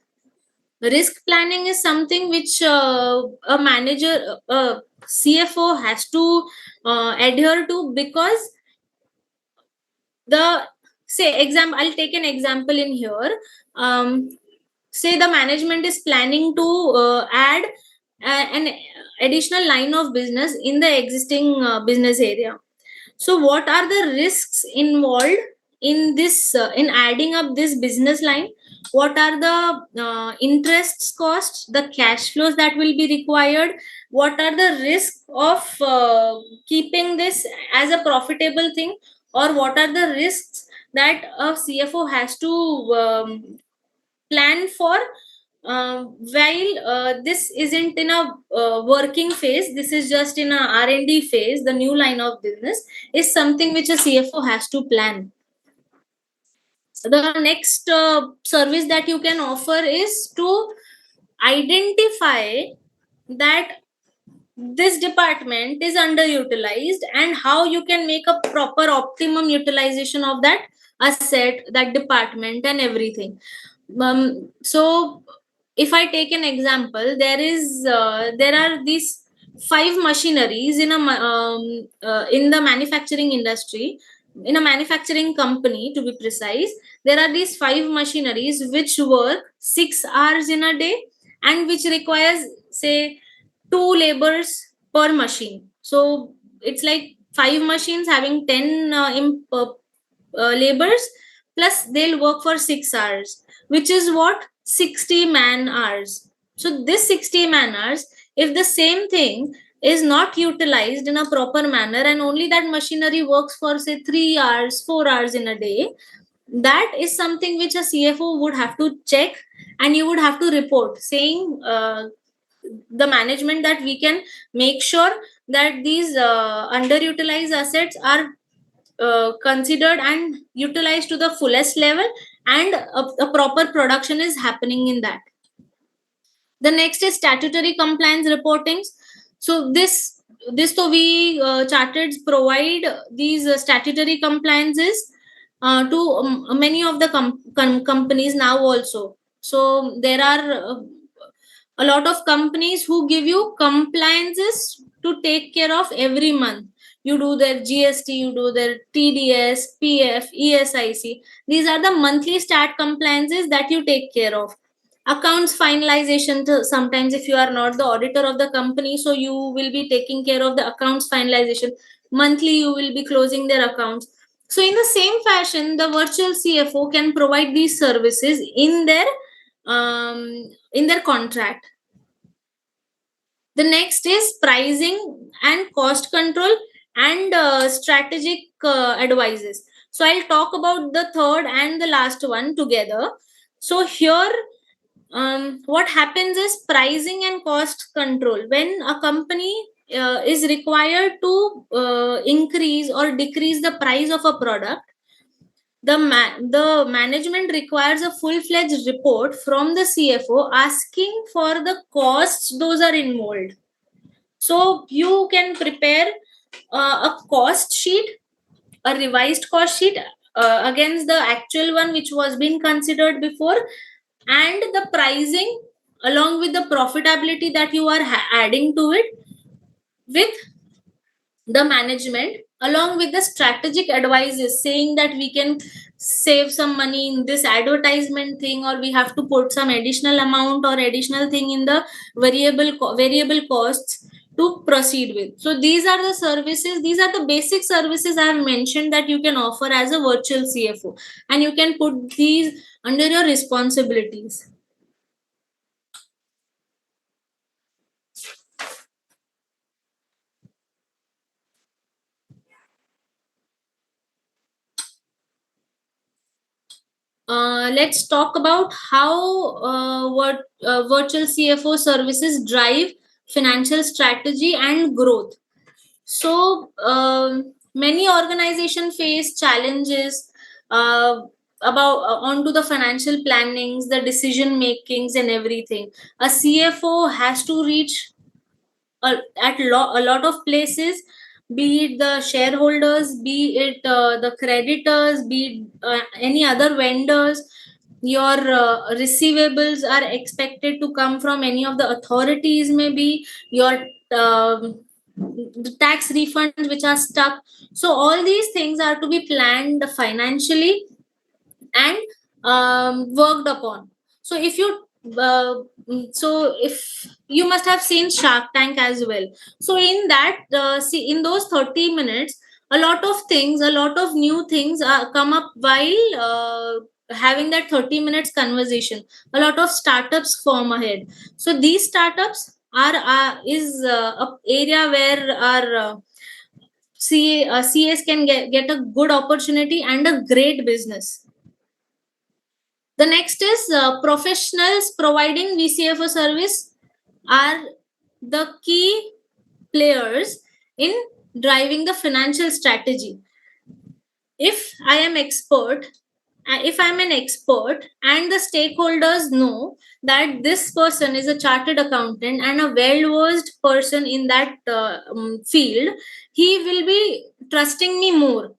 Risk planning is something which a manager, CFO has to adhere to, because the, say example, I'll take an example in here. Say the management is planning to add an additional line of business in the existing business area. So what are the risks involved in this, in adding up this business line? What are the interests costs, the cash flows that will be required? What are the risks of keeping this as a profitable thing? Or what are the risks that a CFO has to plan for while this isn't in a working phase, this is just in a R&D phase, the new line of business is something which a CFO has to plan. The next service that you can offer is to identify that this department is underutilized and how you can make a proper optimum utilization of that asset, that department, and everything. So if I take an example, there are these five machineries in the manufacturing industry, in a manufacturing company to be precise. There are these five machineries which work 6 hours in a day and which requires, say, two laborers per machine. So it's like five machines having 10 laborers, plus they'll work for 6 hours, which is what, 60 man hours. So this 60 man hours, if the same thing is not utilized in a proper manner and only that machinery works for, say, 3 hours, 4 hours in a day, that is something which a CFO would have to check, and you would have to report saying, the management, that we can make sure that these underutilized assets are considered and utilized to the fullest level, and a proper production is happening in that. The next is statutory compliance reportings. So this so we chartered provide these statutory compliances to many of the companies now also. So there are a lot of companies who give you compliances to take care of every month. You do their GST, you do their TDS, PF, ESIC. These are the monthly stat compliances that you take care of. Accounts finalization, sometimes if you are not the auditor of the company, so you will be taking care of the accounts finalization. Monthly you will be closing their accounts. So in the same fashion, the virtual CFO can provide these services in their contract. The next is pricing and cost control and strategic advices. So I'll talk about the third and the last one together. So here, what happens is pricing and cost control. When a company is required to increase or decrease the price of a product, the management requires a full-fledged report from the CFO asking for the costs those are involved. So you can prepare a cost sheet, a revised cost sheet against the actual one which was being considered before, and the pricing along with the profitability that you are adding to it with the management, along with the strategic advices saying that we can save some money in this advertisement thing, or we have to put some additional amount or additional thing in the variable costs to proceed with. So these are the services, these are the basic services I have mentioned that you can offer as a virtual CFO, and you can put these under your responsibilities. Let's talk about how virtual CFO services drive financial strategy and growth. So, many organizations face challenges about onto the financial plannings, the decision makings, and everything. A CFO has to reach a lot of places, be it the shareholders, be it the creditors, be it any other vendors. Your receivables are expected to come from any of the authorities, maybe your the tax refunds which are stuck. So all these things are to be planned financially and worked upon. So if you so if you must have seen Shark Tank as well. So in that, see, in those 30 minutes, a lot of things, a lot of new things come up while having that 30 minutes conversation. A lot of startups form ahead. So these startups are is a area where our CAs can get a good opportunity and a great business. The next is professionals providing VCFO service are the key players in driving the financial strategy. If I am expert if I'm an expert and the stakeholders know that this person is a chartered accountant and a well versed person in that field, he will be trusting me more.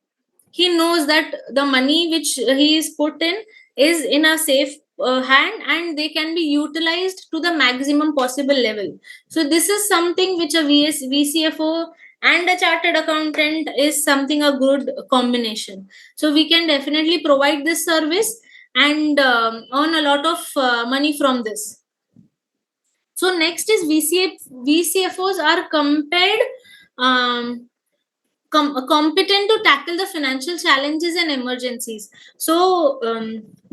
He knows that the money which he is put in is in a safe hand and they can be utilized to the maximum possible level. So this is something which a VCFO and a chartered accountant is something a good combination. So we can definitely provide this service and earn a lot of money from this. So next is VCFOs are compared um, competent to tackle the financial challenges and emergencies. So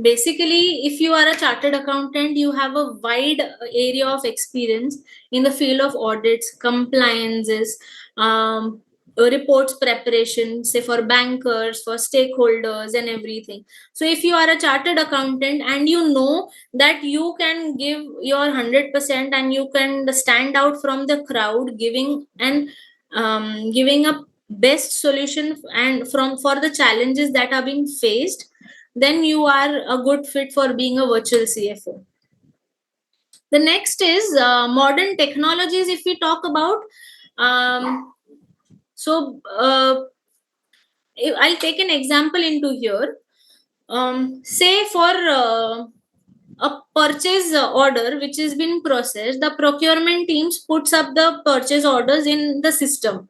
basically, if you are a chartered accountant, you have a wide area of experience in the field of audits, compliances, reports preparation, say for bankers, for stakeholders, and everything. So if you are a chartered accountant and you know that you can give your 100% and you can stand out from the crowd, giving a best solution and from for the challenges that are being faced, then you are a good fit for being a virtual CFO. The next is modern technologies. If we talk about so I'll take an example into here. Say for a purchase order which has been processed, the procurement teams puts up the purchase orders in the system,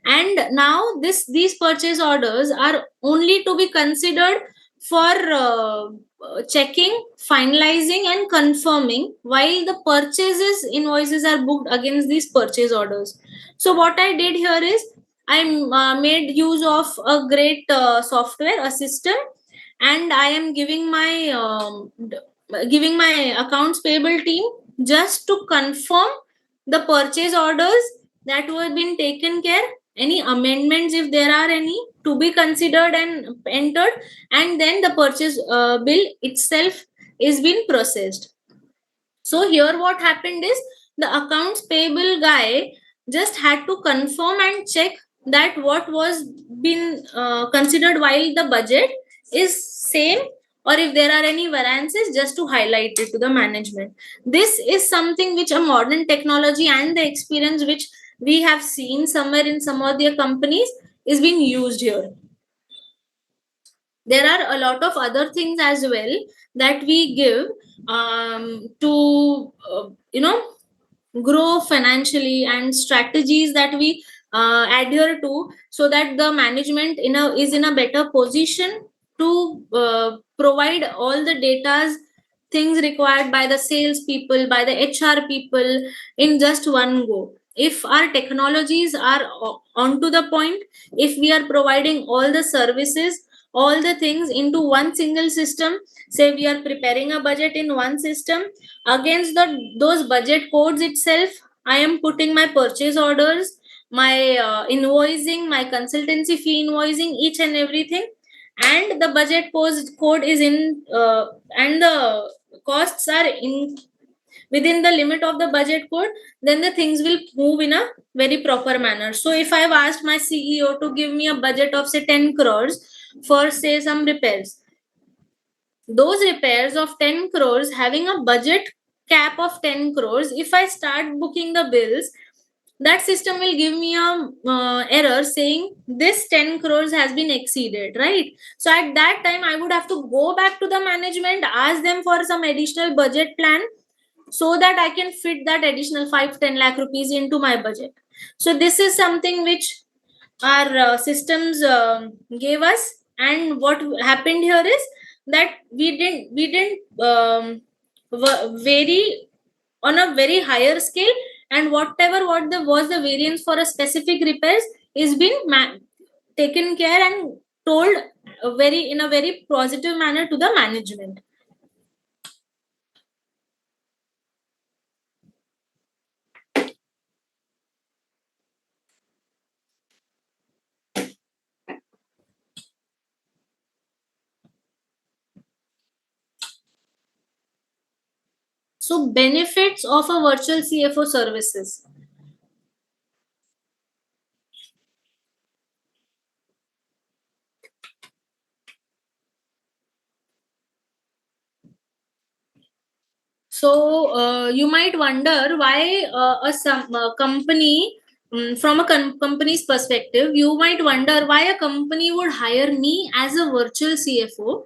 and now these purchase orders are only to be considered for checking, finalizing and confirming while the purchases invoices are booked against these purchase orders. So what I did here is I made use of a great software, a system, and I am giving my accounts payable team just to confirm the purchase orders that were been taken care, any amendments if there are any to be considered and entered, and then the purchase bill itself is being processed. So here what happened is the accounts payable guy just had to confirm and check that what was been considered while the budget is same, or if there are any variances just to highlight it to the management. This is something which a modern technology and the experience which we have seen somewhere in some of their companies is being used here. There are a lot of other things as well that we give to grow financially, and strategies that we adhere to so that the management is in a better position to provide all the data things required by the sales people, by the HR people in just one go. If our technologies are onto the point, if we are providing all the services, all the things into one single system, say we are preparing a budget in one system, against those budget codes itself I am putting my purchase orders, my invoicing, my consultancy fee invoicing, each and everything, and the budget code is in and the costs are in within the limit of the budget code, then the things will move in a very proper manner. So if I've asked my CEO to give me a budget of say 10 crores for say some repairs, those repairs of 10 crores having a budget cap of 10 crores, if I start booking the bills, that system will give me a error saying this 10 crores has been exceeded, right? So at that time I would have to go back to the management, ask them for some additional budget plan so that I can fit that additional 5-10 lakh rupees into my budget. So this is something which our systems gave us. And what happened here is that we didn't vary on a very higher scale, and whatever what the was the variance for a specific repairs is been taken care and told very in a very positive manner to the management. So benefits of a virtual CFO services. So you might wonder why company, from a company's perspective, you might wonder why a company would hire me as a virtual CFO.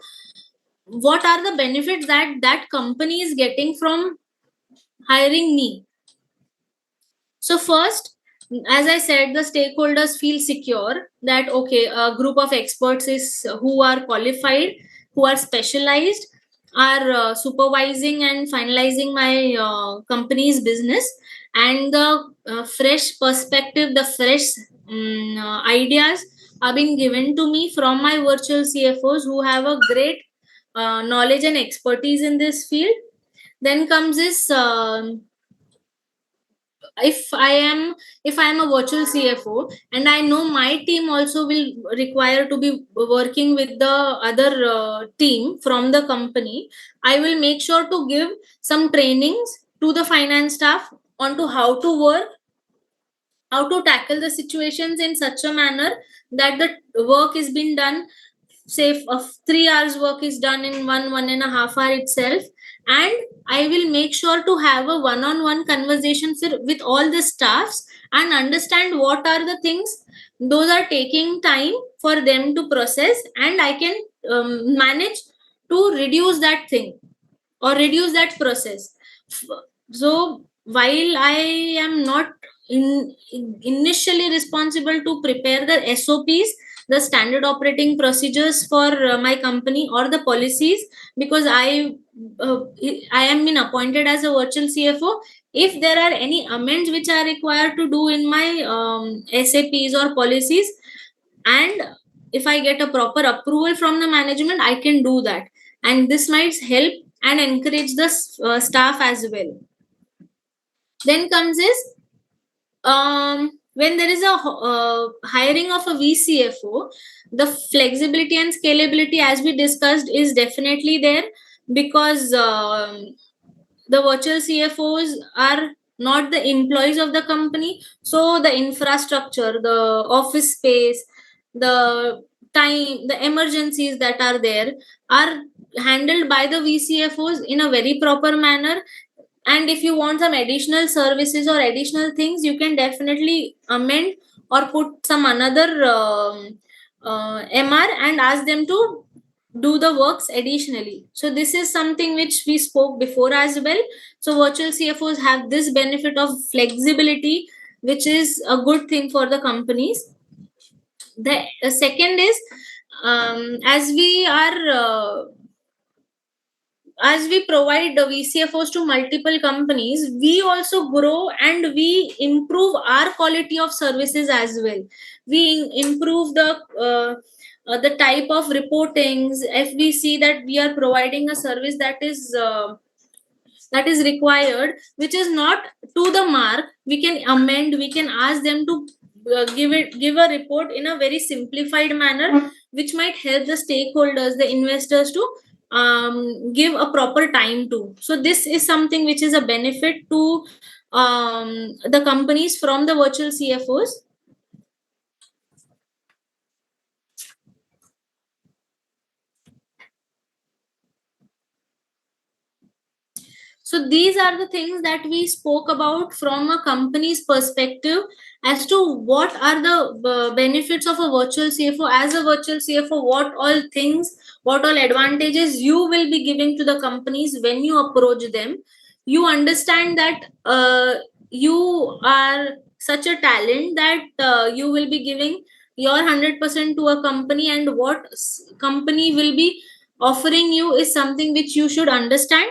What are the benefits that that company is getting from hiring me? So first, as I said, the stakeholders feel secure that okay, a group of experts is who are qualified, who are specialized, are supervising and finalizing my company's business, and the fresh perspective, the fresh ideas are being given to me from my virtual CFOs who have a great knowledge and expertise in this field. Then comes this. If I am if I am a virtual CFO and I know my team also will require to be working with the other team from the company, I will make sure to give some trainings to the finance staff on to how to work, how to tackle the situations in such a manner that the work is being done, say of 3 hours work is done in 1.5 hour itself. And I will make sure to have a one-on-one conversation with all the staffs and understand what are the things those are taking time for them to process, and I can manage to reduce that thing or reduce that process. So while I am not initially responsible to prepare the SOPs, the standard operating procedures for my company or the policies, because uh, I am been appointed as a virtual CFO. If there are any amends which are required to do in my SAPs or policies, and if I get a proper approval from the management, I can do that, and this might help and encourage the staff as well. Then comes is, when there is a hiring of a VCFO, the flexibility and scalability, as we discussed, is definitely there, because the virtual CFOs are not the employees of the company. So the infrastructure, the office space, the time, the emergencies that are there are handled by the VCFOs in a very proper manner. And if you want some additional services or additional things, you can definitely amend or put some another MR and ask them to do the works additionally. So this is something which we spoke before as well. So virtual CFOs have this benefit of flexibility, which is a good thing for the companies. The second is, as we are as we provide the VCFOs to multiple companies, we also grow and we improve our quality of services as well. We improve the type of reportings. If we see that we are providing a service that is required, which is not to the mark, we can amend. We can ask them to give a report in a very simplified manner, which might help the stakeholders, the investors, to give a proper time to. So this is something which is a benefit to the companies from the virtual CFOs. So these are the things that we spoke about from a company's perspective as to what are the benefits of a virtual CFO. As a virtual CFO, what all things, what all advantages you will be giving to the companies when you approach them. You understand that you are such a talent that you will be giving your 100% to a company, and what company will be offering you is something which you should understand.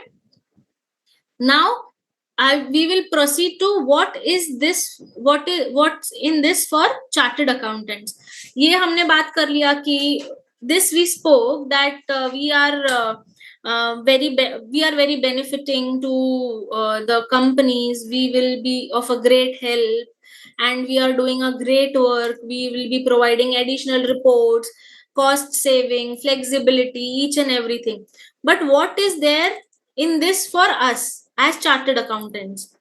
Now we will proceed to what is this, what's in this for chartered accountants. ये हमने बात कर लिया कि this we spoke that we are very benefiting to the companies. We will be of a great help and we are doing a great work. We will be providing additional reports, cost saving, flexibility, each and everything. But what is there in this for us as chartered accountants?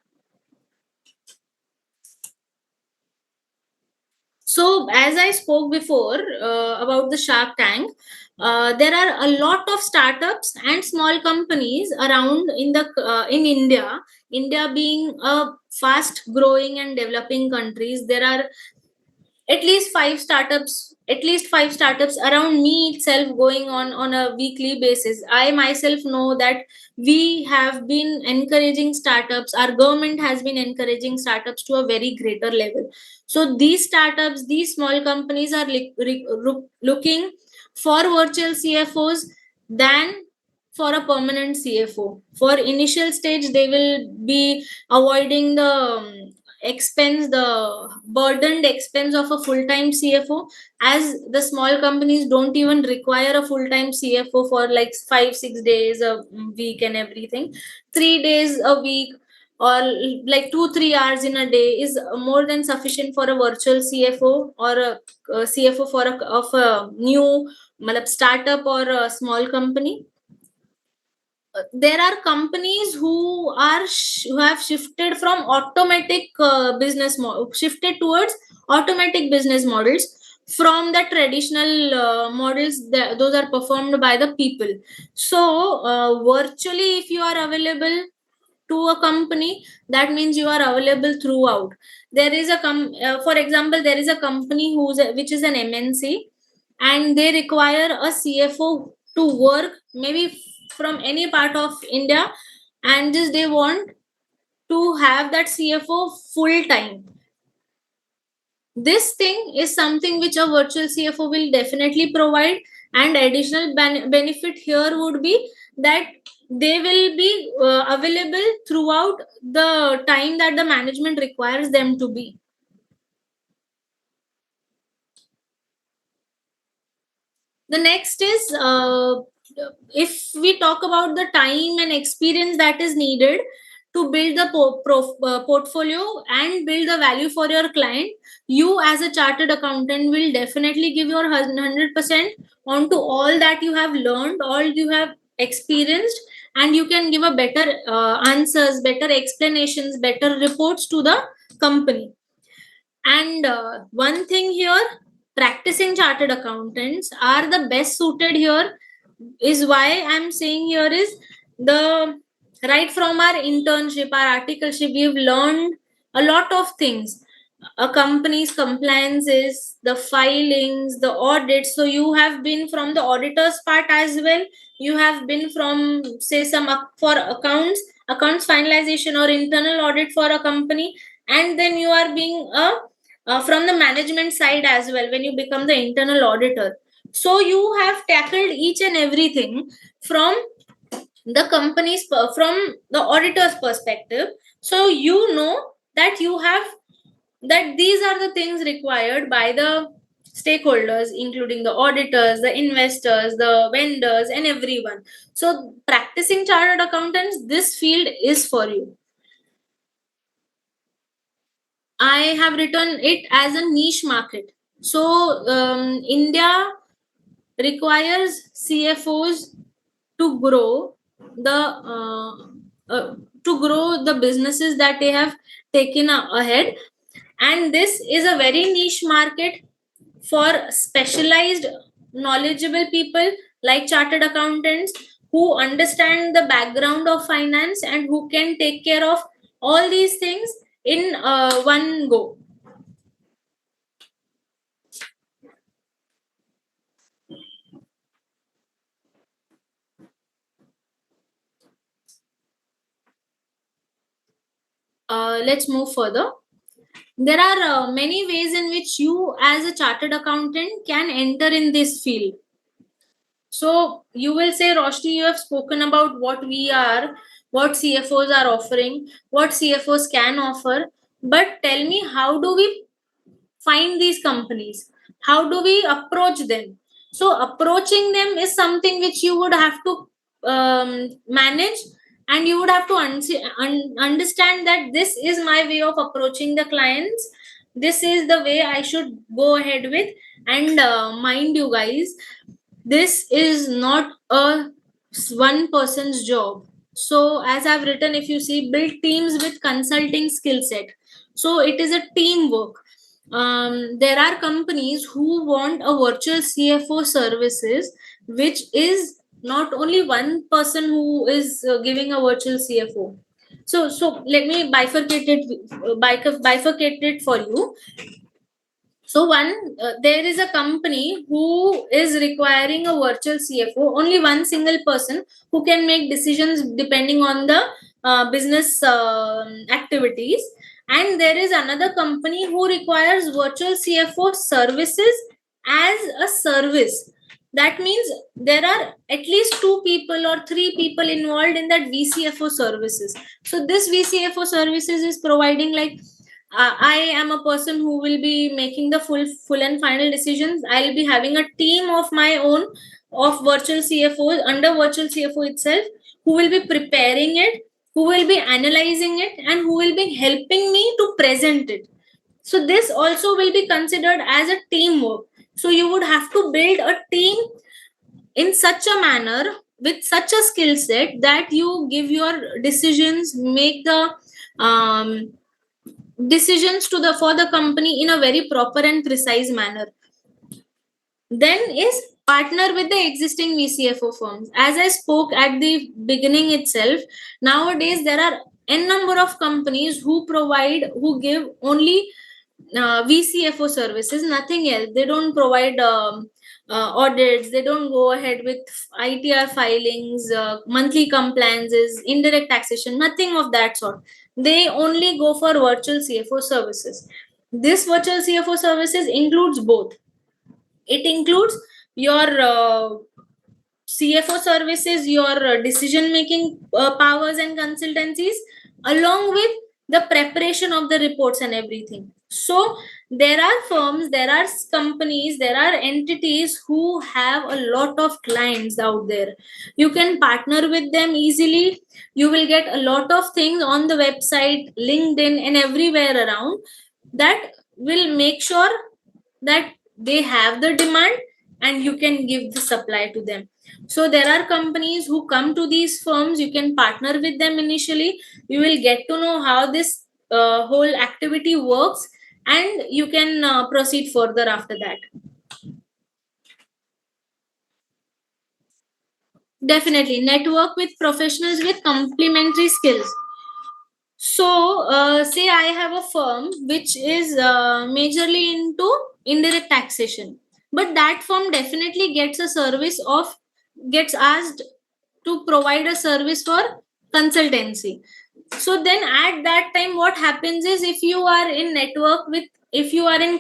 So as I spoke before about the Shark Tank, There are a lot of startups and small companies around in India. India being a fast growing and developing countries, there are at least five startups around me itself going on a weekly basis. I myself know that we have been encouraging startups, our government has been encouraging startups to a very greater level. So these startups, these small companies are looking for virtual CFOs than for a permanent CFO. For initial stage, they will be avoiding the the burdened expense of a full-time CFO, as the small companies don't even require a full-time CFO for like 5-6 days a week and everything. 3 days a week or like 2-3 hours in a day is more than sufficient for a virtual CFO or a CFO for of a new startup or a small company. There are companies who have shifted from automatic shifted towards automatic business models from the traditional models that those are performed by the people. So virtually, if you are available to a company, that means you are available throughout. There is for example, there is a company which is an MNC, and they require a CFO to work maybe from any part of India, and just they want to have that CFO full time. This thing is something which a virtual CFO will definitely provide, and additional benefit here would be that they will be available throughout the time that the management requires them to be. The next is, if we talk about the time and experience that is needed to build the portfolio and build the value for your client, you as a chartered accountant will definitely give your 100% onto all that you have learned, all you have experienced, and you can give a better answers, better explanations, better reports to the company. And one thing here, practicing chartered accountants are the best suited here, is why I'm saying here is the right from our internship, our articleship, we've learned a lot of things. A company's compliances, the filings, the audits. So you have been from the auditor's part as well. You have been from, say, some for accounts finalization or internal audit for a company, and then you are being a from the management side as well when you become the internal auditor. So you have tackled each and everything from the from the auditor's perspective. So you know that you have that these are the things required by the stakeholders, including the auditors, the investors, the vendors, and everyone. So practicing chartered accountants, this field is for you. I have written it as a niche market. So India requires CFOs to grow the uh, the businesses that they have taken ahead, and this is a very niche market for specialized knowledgeable people like chartered accountants who understand the background of finance and who can take care of all these things in one go. Let's move further. There are many ways in which you as a chartered accountant can enter in this field. So you will say, Roshni, you have spoken about what we are, what CFOs are offering, what CFOs can offer, but tell me, how do we find these companies? How do we approach them? So approaching them is something which you would have to manage, and you would have to understand that this is my way of approaching the clients. This is the way I should go ahead with. And mind you guys, this is not a one person's job. So as I've written, if you see, build teams with consulting skill set. So it is a teamwork. There are companies who want a virtual CFO services which is not only one person who is giving a virtual CFO. So let me bifurcate it for you. So one, there is a company who is requiring a virtual CFO, only one single person who can make decisions depending on the business activities. And there is another company who requires virtual CFO services as a service. That means there are at least two people or three people involved in that VCFO services. So this VCFO services is providing like, I am a person who will be making the full and final decisions. I'll be having a team of my own of virtual CFOs under virtual CFO itself, who will be preparing it, who will be analyzing it, and who will be helping me to present it. So this also will be considered as a teamwork. So you would have to build a team in such a manner with such a skill set that you give your decisions, make the um, decisions to the for the company in a very proper and precise manner. Then is partner with the existing VCFO firms. As I spoke at the beginning itself, nowadays there are n number of companies who give only VCFO services, nothing else. They don't provide audits. They don't go ahead with ITR filings, monthly compliances, indirect taxation, nothing of that sort. They only go for virtual CFO services. This virtual CFO services includes both. It includes your CFO services, your decision making powers and consultancies, along with the preparation of the reports and everything. So, there are firms, there are companies, there are entities who have a lot of clients out there. You can partner with them easily. You will get a lot of things on the website, LinkedIn, and everywhere around that will make sure that they have the demand and you can give the supply to them. So there are companies who come to these firms. You can partner with them initially. You will get to know how this whole activity works, and you can proceed further after that. Definitely network with professionals with complementary skills. So, say I have a firm which is majorly into indirect taxation, but that firm definitely gets asked to provide a service for consultancy. So then at that time, what happens is, if you are in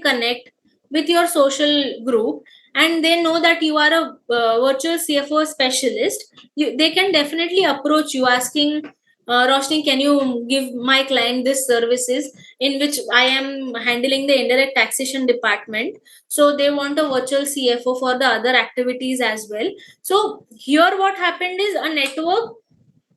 connect with your social group, and they know that you are a virtual CFO specialist, they can definitely approach you asking, Roshni, can you give my client this services in which I am handling the indirect taxation department? So they want a virtual CFO for the other activities as well. So here what happened is, a network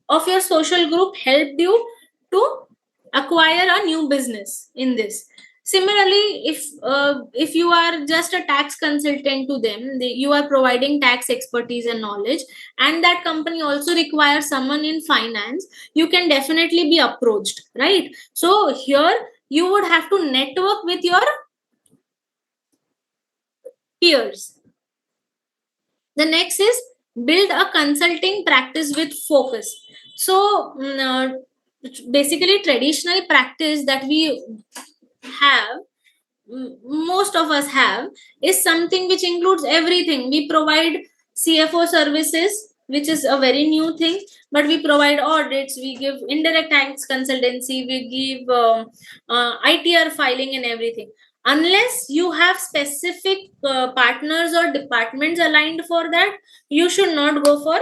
of your social group helped you to acquire a new business in this. Similarly, if you are just a tax consultant to them, you are providing tax expertise and knowledge, and that company also requires someone in finance, you can definitely be approached, right? So here you would have to network with your peers. The next is build a consulting practice with focus. So basically traditional practice that we have, most of us have, is something which includes everything. We provide CFO services, which is a very new thing, but we provide audits, we give indirect tax consultancy, we give ITR filing and everything. Unless you have specific partners or departments aligned for that, you should not go for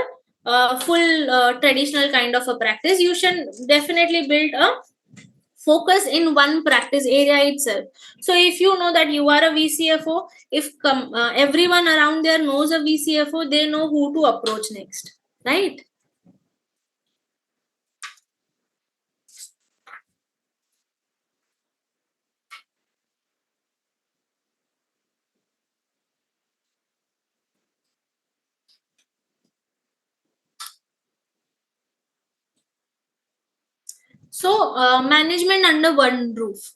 full traditional kind of a practice. You should definitely build a focus in one practice area itself. So if you know that you are a VCFO, if everyone around there knows a VCFO, they know who to approach next, right? So management under one roof.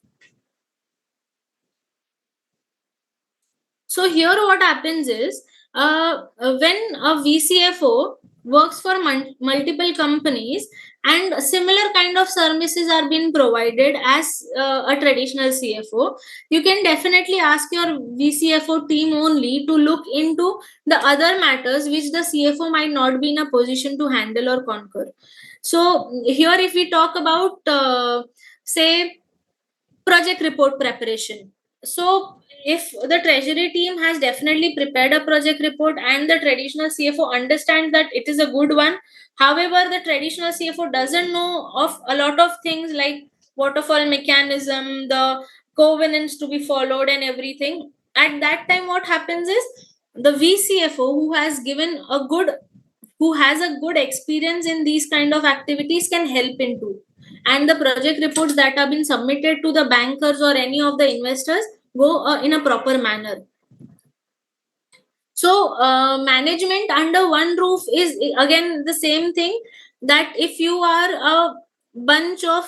So here what happens is, when a VCFO works for multiple companies and similar kind of services are being provided as a traditional CFO, you can definitely ask your VCFO team only to look into the other matters which the CFO might not be in a position to handle or conquer. So here, if we talk about say project report preparation, so if the treasury team has definitely prepared a project report and the traditional CFO understands that it is a good one, however the traditional CFO doesn't know of a lot of things like waterfall mechanism, the covenants to be followed and everything, at that time what happens is the VCFO who has a good experience in these kind of activities can help into, and the project reports that have been submitted to the bankers or any of the investors go in a proper manner. So management under one roof is again the same thing, that if you are a bunch of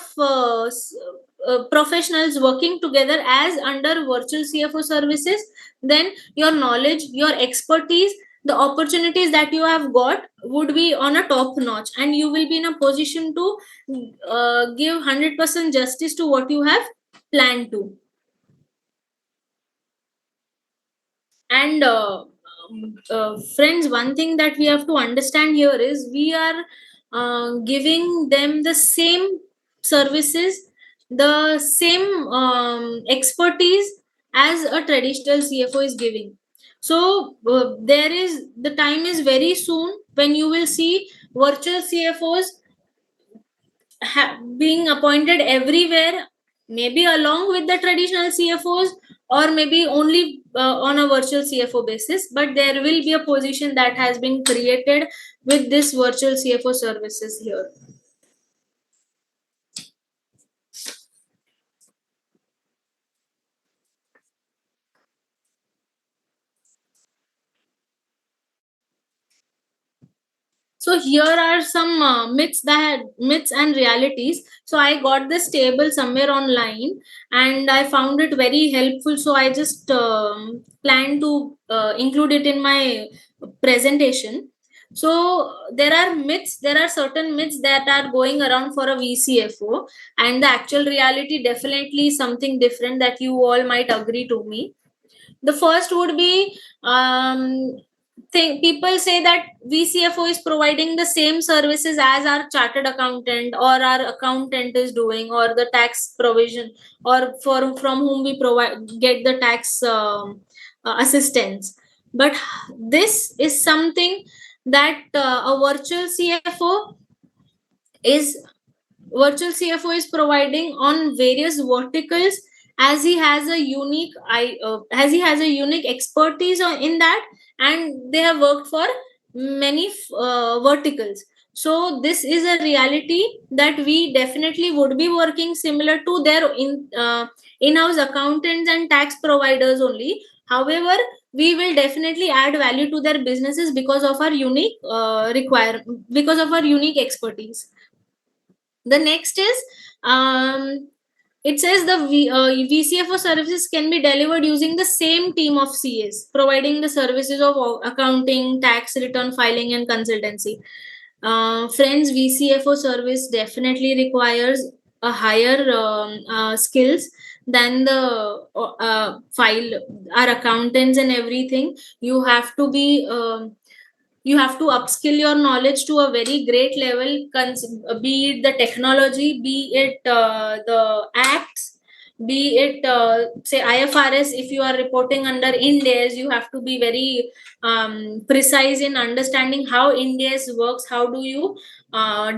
professionals working together as under virtual CFO services, then your knowledge, your expertise, the opportunities that you have got would be on a top notch, and you will be in a position to give 100% justice to what you have planned to. And friends, one thing that we have to understand here is we are giving them the same services, the same expertise as a traditional CFO is giving. So there is the time is very soon when you will see virtual CFOs being appointed everywhere, maybe along with the traditional CFOs, or maybe only on a virtual CFO basis, but there will be a position that has been created with this virtual CFO services here. So here are some myths and realities. So I got this table somewhere online and I found it very helpful. So I just plan to include it in my presentation. So there are certain myths that are going around for a VCFO, and the actual reality definitely is something different that you all might agree to me. The first would be people say that VCFO is providing the same services as our chartered accountant or our accountant is doing, or the tax provision, or from whom we provide get the tax assistance. But this is something that a is virtual CFO is providing on various verticals, as he has a unique expertise in that, and they have worked for many verticals. So this is a reality that we definitely would be working similar to their in-house accountants and tax providers only. However, we will definitely add value to their businesses because of our unique because of our unique expertise. The next is it says VCFO services can be delivered using the same team of CAs, providing the services of accounting, tax return filing, and consultancy. Friends, VCFO service definitely requires a higher skills than the file, our accountants and everything. You have to upskill your knowledge to a very great level, be it the technology, be it the acts, be it say IFRS. If you are reporting under Ind AS, you have to be very precise in understanding how Ind AS works. How do you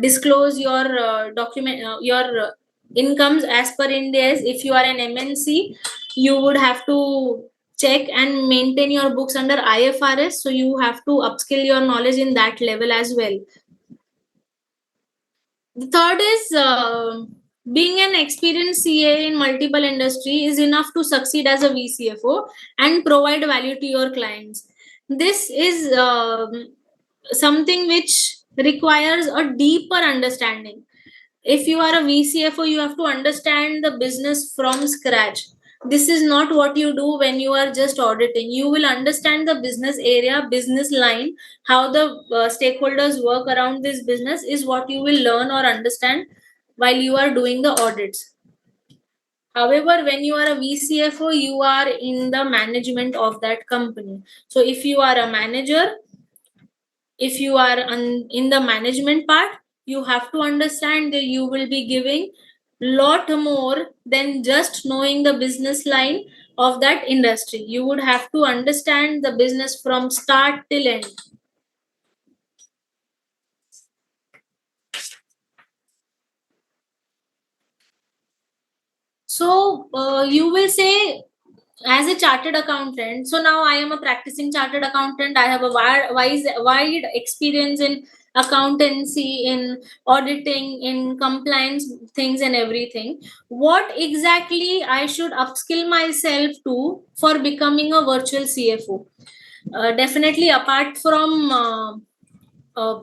disclose your document your incomes as per Ind AS? If you are an MNC, you would have to check and maintain your books under IFRS. So you have to upskill your knowledge in that level as well. The third is being an experienced CA in multiple industry is enough to succeed as a VCFO and provide value to your clients. This is something which requires a deeper understanding. If you are a VCFO, you have to understand the business from scratch. This is not what you do when you are just auditing. You will understand the business area, business line, how the stakeholders work around this business is what you will learn or understand while you are doing the audits. However, when you are a VCFO, you are in the management of that company. So if you are a manager, if you are in the management part, you have to understand that you will be giving lot more than just knowing the business line of that industry. You would have to understand the business from start till end. So you will say, as a chartered accountant, so now I am a practicing chartered accountant. I have a wide experience in accountancy, in auditing, in compliance things and everything. What exactly I should upskill myself to for becoming a virtual CFO? Definitely, apart from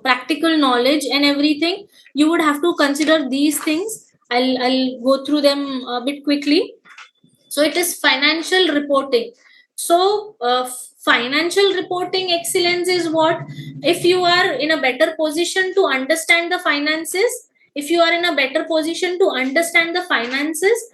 practical knowledge and everything, you would have to consider these things. I'll go through them a bit quickly. So it is financial reporting. So financial reporting excellence is what, if you are in a better position to understand the finances, if you are in a better position to understand the finances,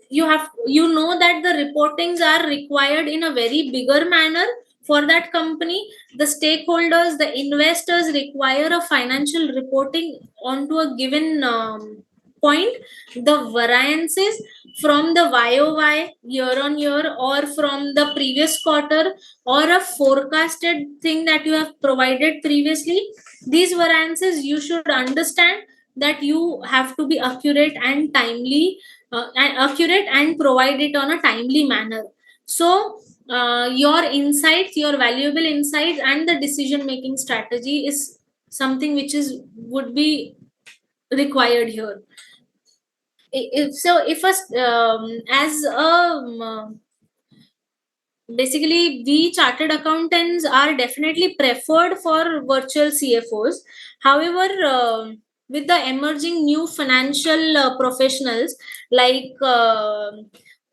you know that the reportings are required in a very bigger manner for that company. The stakeholders, the investors require a financial reporting onto a given point. The variances from the YOY, year on year, or from the previous quarter, or a forecasted thing that you have provided previously, these variances you should understand that you have to be accurate and timely, and accurate and provide it on a timely manner. So your insights, your valuable insights, and the decision making strategy is something which is would be required here. If so, if a as a basically, we chartered accountants are definitely preferred for virtual CFOs. However, with the emerging new financial professionals like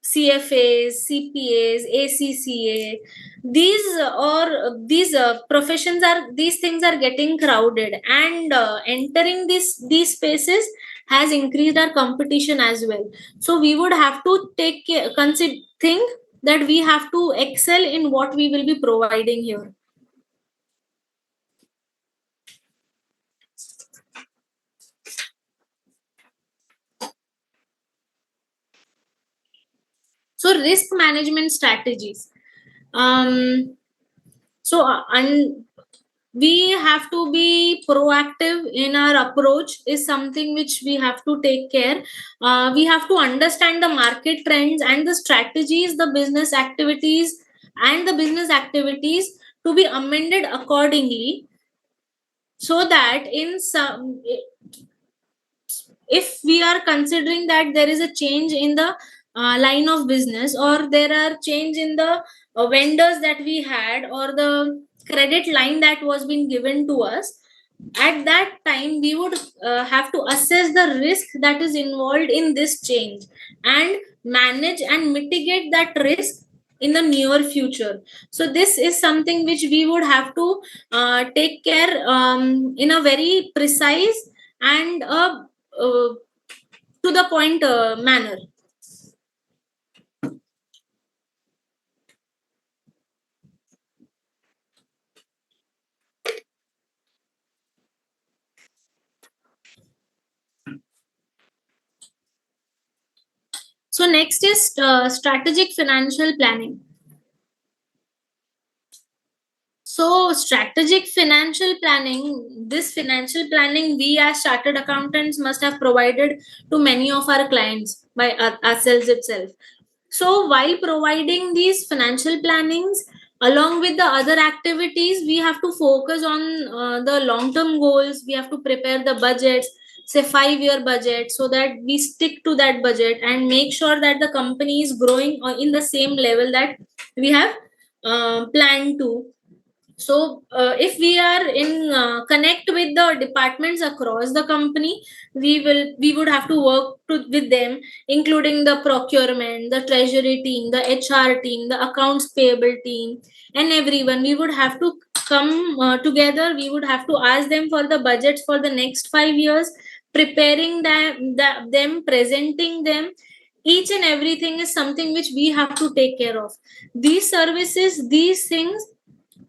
CFAs, CPAs, ACCA, these professions are, these things are getting crowded, and entering these spaces has increased our competition as well. So we would have to consider, think that we have to excel in what we will be providing here. So risk management strategies. And we have to be proactive in our approach is something which we have to take care. We have to understand the market trends and the strategies, the business activities, and the business activities to be amended accordingly, so that in some, if we are considering that there is a change in the line of business, or there are change in the vendors that we had, or the credit line that was being given to us, at that time we would have to assess the risk that is involved in this change, and manage and mitigate that risk in the near future. So this is something which we would have to take care in a very precise and to the point manner. So next is strategic financial planning. So strategic financial planning, this financial planning we as chartered accountants must have provided to many of our clients by ourselves itself. So while providing these financial plannings, along with the other activities, we have to focus on the long term goals. We have to prepare the budgets, say 5-year budget, so that we stick to that budget and make sure that the company is growing in the same level that we have planned to. So if we are in connect with the departments across the company, we would have to work with them, including the procurement, the treasury team, the HR team, the accounts payable team, and everyone. We would have to come together. We would have to ask them for the budgets for the next 5 years, preparing them, presenting them. Each and everything is something which we have to take care of. These services, these things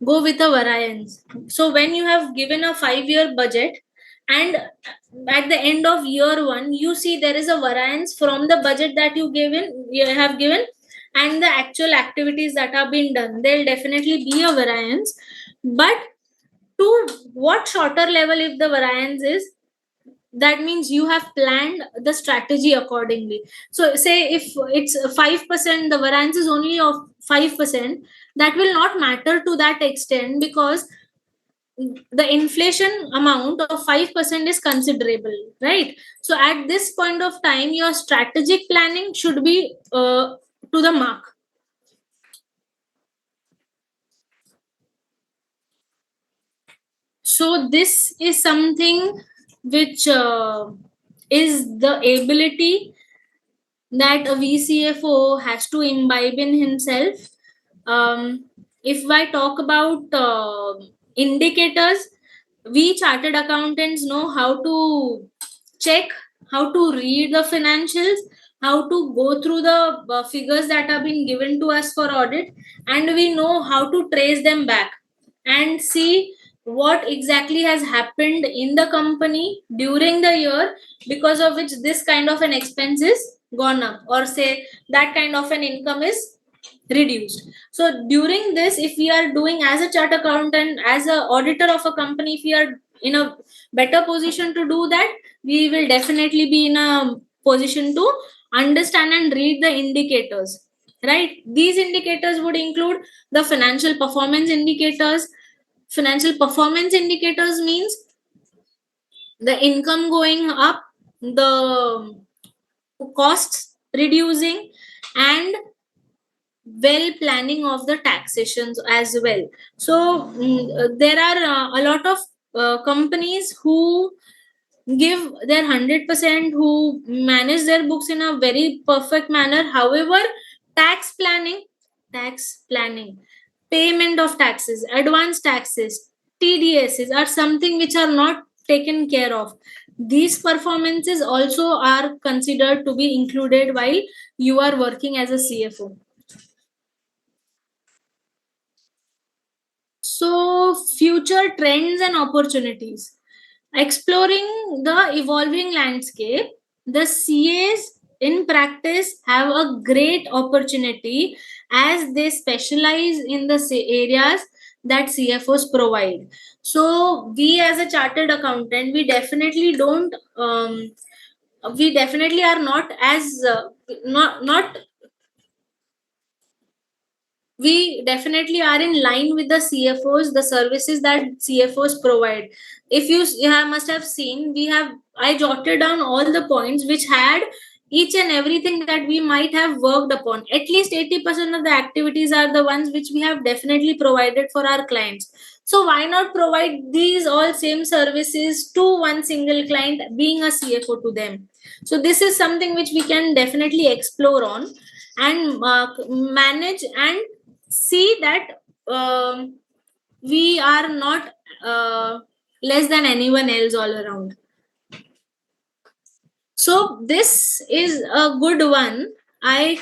go with a variance. So when you have given a 5-year budget, and at the end of year one you see there is a variance from the budget that you have given and the actual activities that are being done, there'll definitely be a variance. But to what shorter level, if the variance is, that means you have planned the strategy accordingly. So say if it's 5%, the variance is only of 5%, that will not matter to that extent, because the inflation amount of 5% is considerable, right? So at this point of time your strategic planning should be to the mark. So this is something which is the ability that a VCFO has to imbibe in himself. If I talk about indicators, we chartered accountants know how to check, how to read the financials, how to go through the figures that have been given to us for audit, and we know how to trace them back and see what exactly has happened in the company during the year, because of which this kind of an expense is gone up, or say that kind of an income is reduced. So during this, if we are doing as a chart accountant, as a auditor of a company, if we are in a better position to do that, we will definitely be in a position to understand and read the indicators, right? These indicators would include the financial performance indicators. Financial performance indicators means the income going up, the costs reducing, and well planning of the taxations as well. So there are a lot of companies who give their 100%, who manage their books in a very perfect manner. However, tax planning tax planning payment of taxes, advance taxes, TDSs are something which are not taken care of. These performances also are considered to be included while you are working as a CFO. So, future trends and opportunities. Exploring the evolving landscape, the CAs in practice have a great opportunity as they specialize in the areas that CFOs provide. So, we as a chartered accountant, we definitely are not as not we definitely are in line with the CFOs, the services that CFOs provide. If must have seen, I jotted down all the points which had each and everything that we might have worked upon. At least 80% of the activities are the ones which we have definitely provided for our clients. So why not provide these all same services to one single client, being a CFO to them? So this is something which we can definitely explore on and manage and see that we are not less than anyone else all around. So this is a good one. I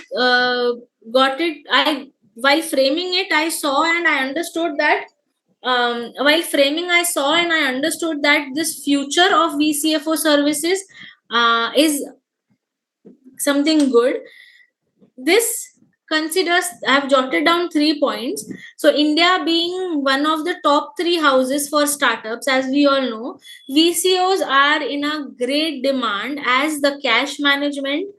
got it. I While framing it, I saw and I understood that. While framing, I saw and I understood that this future of VCFO services is something good. This considers, I have jotted down 3 points. So India being one of the top 3 houses for startups, as we all know, VCOs are in a great demand, as the cash management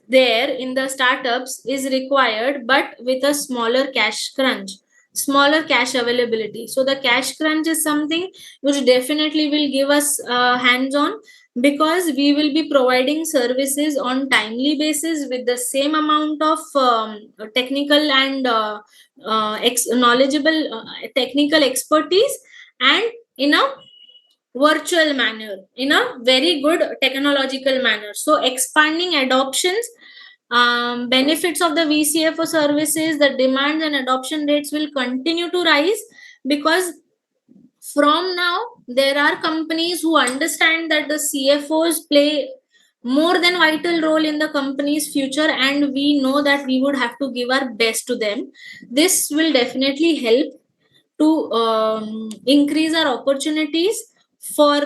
there in the startups is required, but with a smaller cash availability. So the cash crunch is something which definitely will give us hands on. because we will be providing services on timely basis with the same amount of technical and knowledgeable technical expertise, and in a virtual manner, in a very good technological manner. So expanding adoptions, benefits of the VCFO services, the demands and adoption rates will continue to rise, because from now there are companies who understand that the CFOs play more than vital role in the company's future, and we know that we would have to give our best to them. This will definitely help to increase our opportunities for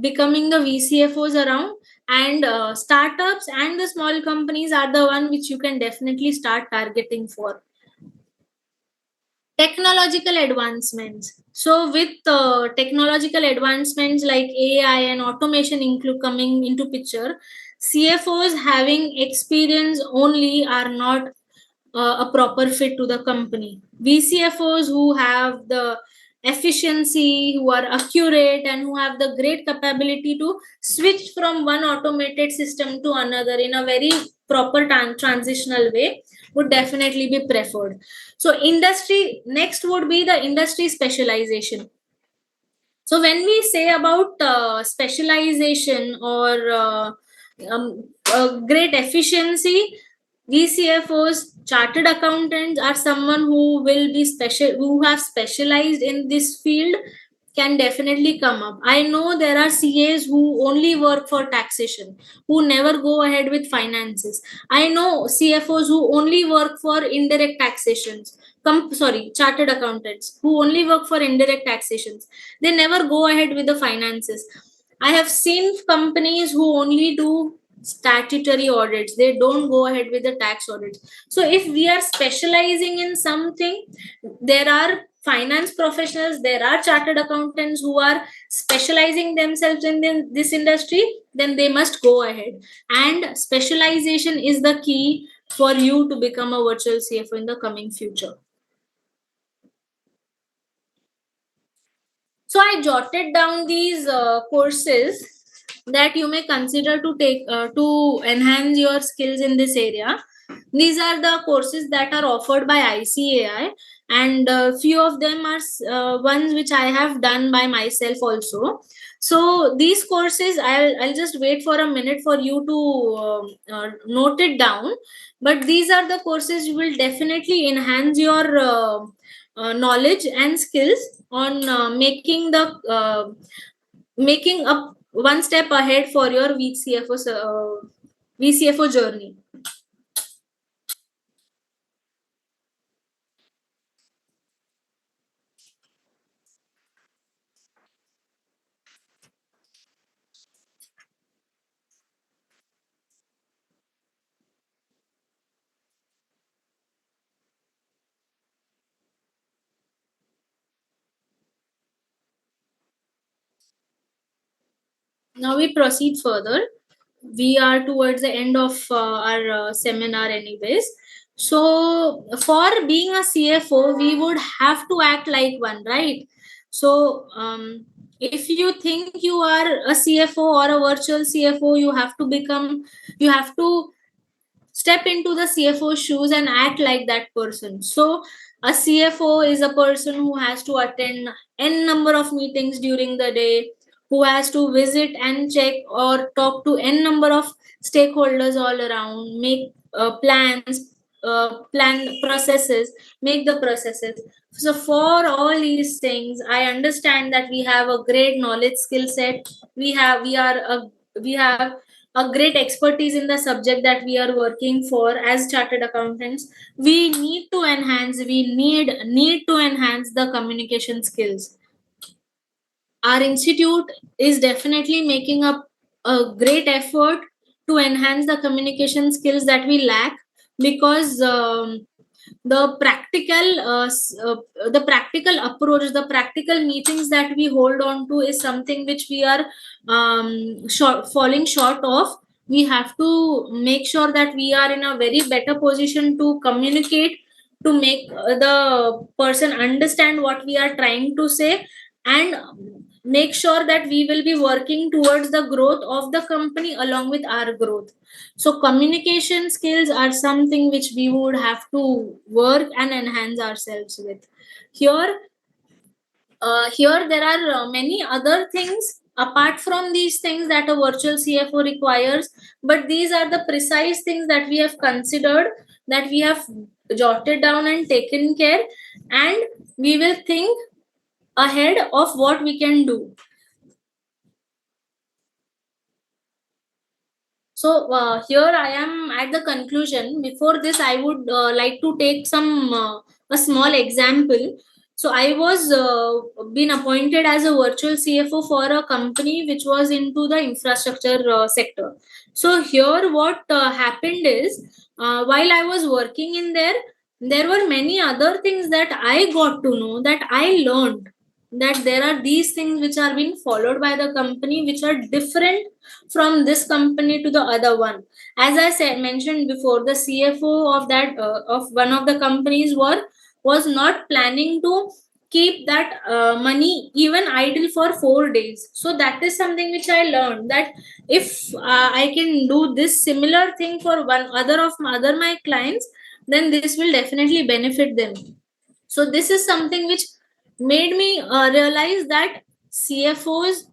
becoming the VCFOs around. And startups and the small companies are the one which you can definitely start targeting for. Technological advancements. So with technological advancements like AI and automation include coming into picture, CFOs having experience only are not a proper fit to the company. VCFOs who have the efficiency, who are accurate, and who have the great capability to switch from one automated system to another in a very proper transitional way would definitely be preferred. So industry next would be the industry specialization. So when we say about specialization or great efficiency, VCFOs, chartered accountants are someone who will be special, who have specialized in this field, can definitely come up. I know there are CAs who only work for taxation, who never go ahead with finances. I know CFOs who only work for indirect taxations. Chartered accountants who only work for indirect taxations. They never go ahead with the finances. I have seen companies who only do statutory audits, they don't go ahead with the tax audits. So if we are specializing in something, there are finance professionals, there are chartered accountants who are specializing themselves in this industry, then they must go ahead. And specialization is the key for you to become a virtual CFO in the coming future. So I jotted down these courses that you may consider to take to enhance your skills in this area. These are the courses that are offered by ICAI, and few of them are ones which I have done by myself also. So these courses, I'll just wait for a minute for you to note it down. But these are the courses you will definitely enhance your knowledge and skills on making up one step ahead for your VCFO journey. Now we proceed further. We are towards the end of our seminar anyways. So for being a CFO, we would have to act like one, right? So if you think you are a CFO or a virtual CFO, you have to step into the CFO shoes and act like that person. So a CFO is a person who has to attend n number of meetings during the day, who has to visit and check or talk to n number of stakeholders all around, make plans, plan processes, make the processes. So for all these things, I understand that we have a great knowledge skill set. We have a great expertise in the subject that we are working for as chartered accountants. We need to enhance the communication skills. Our institute is definitely making up a great effort to enhance the communication skills that we lack, because the practical the practical approach, the practical meetings that we hold on to is something which we are falling short of. We have to make sure that we are in a very better position to communicate, to make the person understand what we are trying to say. And make sure that we will be working towards the growth of the company along with our growth. So communication skills are something which we would have to work and enhance ourselves with. Here there are many other things apart from these things that a virtual CFO requires, but these are the precise things that we have considered, that we have jotted down and taken care, and we will think ahead of what we can do. So here I am at the conclusion. Before this, I would like to take a small example. So I was been appointed as a virtual CFO for a company which was into the infrastructure sector. So here, what happened is, while I was working in there were many other things that I got to know, that I learned, that there are these things which are being followed by the company which are different from this company to the other one. As I said, mentioned before, the CFO of that of one of the companies was not planning to keep that money even idle for 4 days. So that is something which I learned, that if I can do this similar thing for one other my clients, then this will definitely benefit them. So this is something which made me realize that CFOs,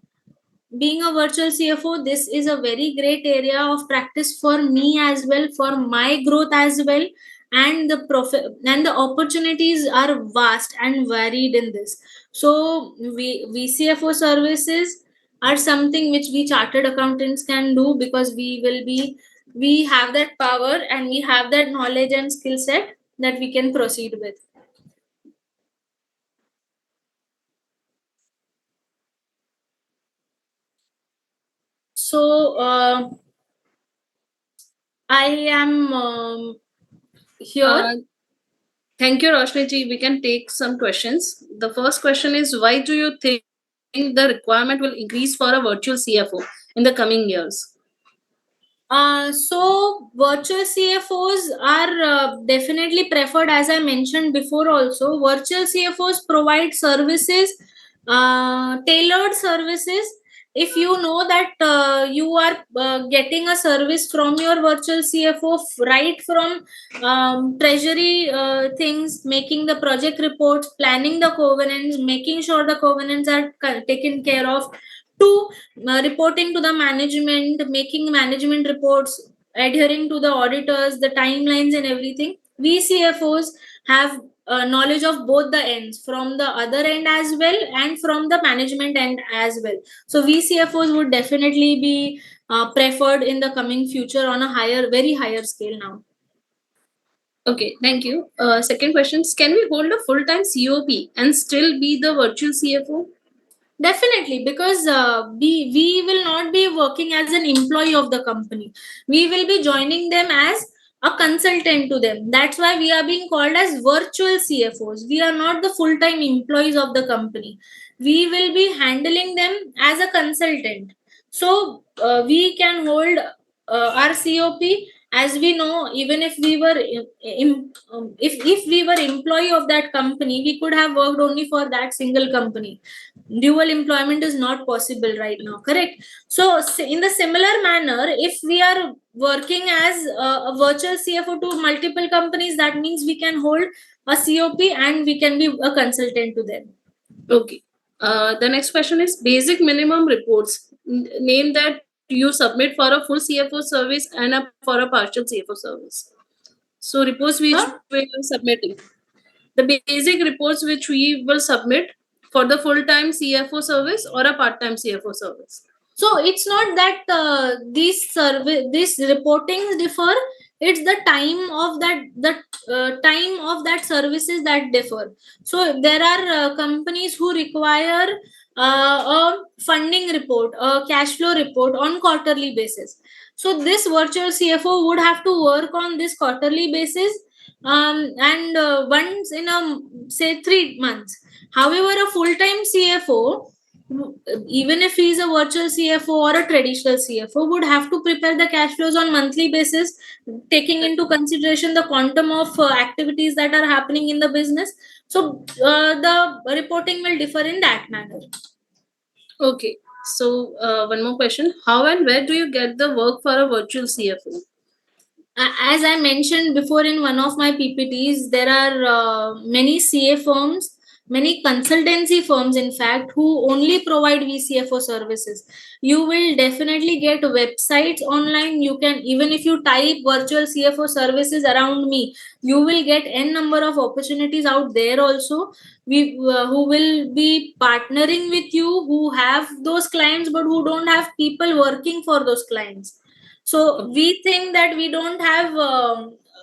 being a virtual CFO, this is a very great area of practice for me as well, for my growth as well. And the profit and the opportunities are vast and varied in this. So VCFO services are something which we chartered accountants can do, because we have that power and we have that knowledge and skill set that we can proceed with. So I am here. Thank you, Roshni ji. We can take some questions. The first question is, why do you think the requirement will increase for a virtual CFO in the coming years? So virtual CFOs are definitely preferred, as I mentioned before. Also, virtual CFOs provide services, tailored services. If you know that you are getting a service from your virtual CFO, right from treasury things, making the project reports, planning the covenants, making sure the covenants are taken care of, to reporting to the management, making management reports, adhering to the auditors, the timelines and everything. We CFOs have knowledge of both the ends, from the other end as well and from the management end as well. So we CFOs would definitely be preferred in the coming future on a very higher scale now. Okay, thank you. Second question is, can we hold a full-time COP and still be the virtual CFO? Definitely, because we will not be working as an employee of the company. We will be joining them as a consultant to them. That's why we are being called as virtual CFOs. We are not the full time employees of the company. We will be handling them as a consultant. So we can hold our COP. As we know, even if we were if we were employee of that company, we could have worked only for that single company. Dual employment is not possible right now, correct? So in the similar manner, if we are working as a virtual CFO to multiple companies, that means we can hold a COP and we can be a consultant to them. Okay. The next question is, basic minimum reports. Name that you submit for a full CFO service and for a partial CFO service. So reports which we will submitting. The basic reports which we will submit for the full-time CFO service or a part-time CFO service. So it's not that these reportings differ. It's the time of that services that differ. So there are companies who require a funding report, a cash flow report on quarterly basis. So this virtual CFO would have to work on this quarterly basis, and once in a, say, 3 months. However, a full-time CFO, even if he is a virtual CFO or a traditional CFO, would have to prepare the cash flows on monthly basis, taking into consideration the quantum of activities that are happening in the business. So the reporting will differ in that manner. Okay. So one more question: how and where do you get the work for a virtual CFO? As I mentioned before in one of my PPTs, there are many CA firms, many consultancy firms, in fact, who only provide VCFO services. You will definitely get websites online. You can, even if you type virtual CFO services around me, you will get n number of opportunities out there also. We who will be partnering with you, who have those clients, but who don't have people working for those clients. So we think that we don't have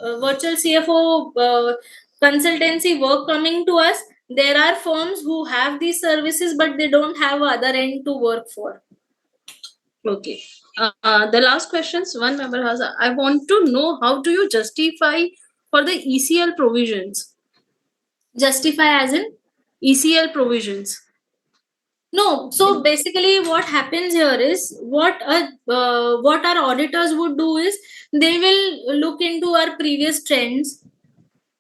virtual CFO consultancy work coming to us. There are firms who have these services, but they don't have other end to work for. Okay. The last questions one member has. I want to know, how do you justify for the ECL provisions? Justify as in? ECL provisions. No. So basically, what happens here is what our auditors would do is they will look into our previous trends,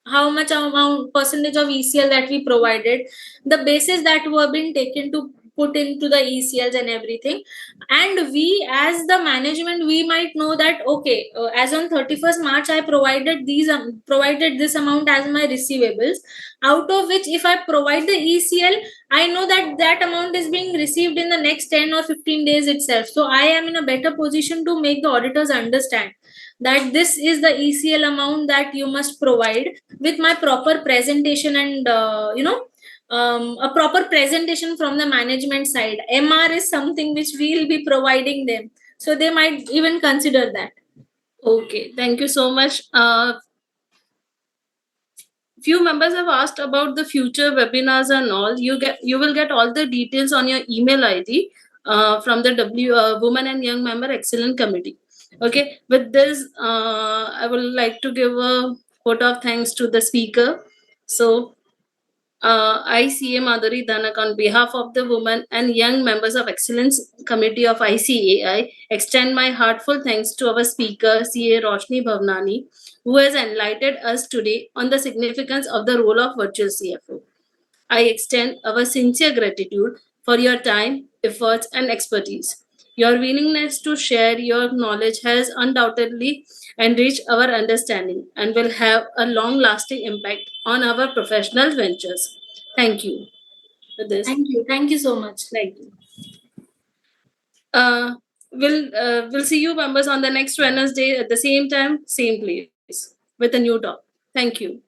how much amount percentage of ECL that we provided, the basis that were being taken to put into the ECLs and everything. And we as the management, we might know that okay, as on 31st March I provided this amount as my receivables, out of which if I provide the ECL, I know that that amount is being received in the next 10 or 15 days itself. So I am in a better position to make the auditors understand that this is the ECL amount that you must provide, with my proper presentation and a proper presentation from the management side. MR is something which we'll be providing them, so they might even consider that. Okay, thank you so much. Few members have asked about the future webinars and all. You will get all the details on your email ID from the Women and Young Member Excellent Committee. Okay, with this, I would like to give a vote of thanks to the speaker. So I, CA Madhuri Dhanak, on behalf of the women and young members of Excellence Committee of ICAI, extend my heartfelt thanks to our speaker, CA Roshni Bhavnani, who has enlightened us today on the significance of the role of virtual CFO. I extend our sincere gratitude for your time, efforts, and expertise. Your willingness to share your knowledge has undoubtedly enriched our understanding and will have a long lasting impact on our professional ventures. Thank you for this. Thank you so much. Thank you. We'll see you members on the next Wednesday at the same time, same place with a new talk. Thank you.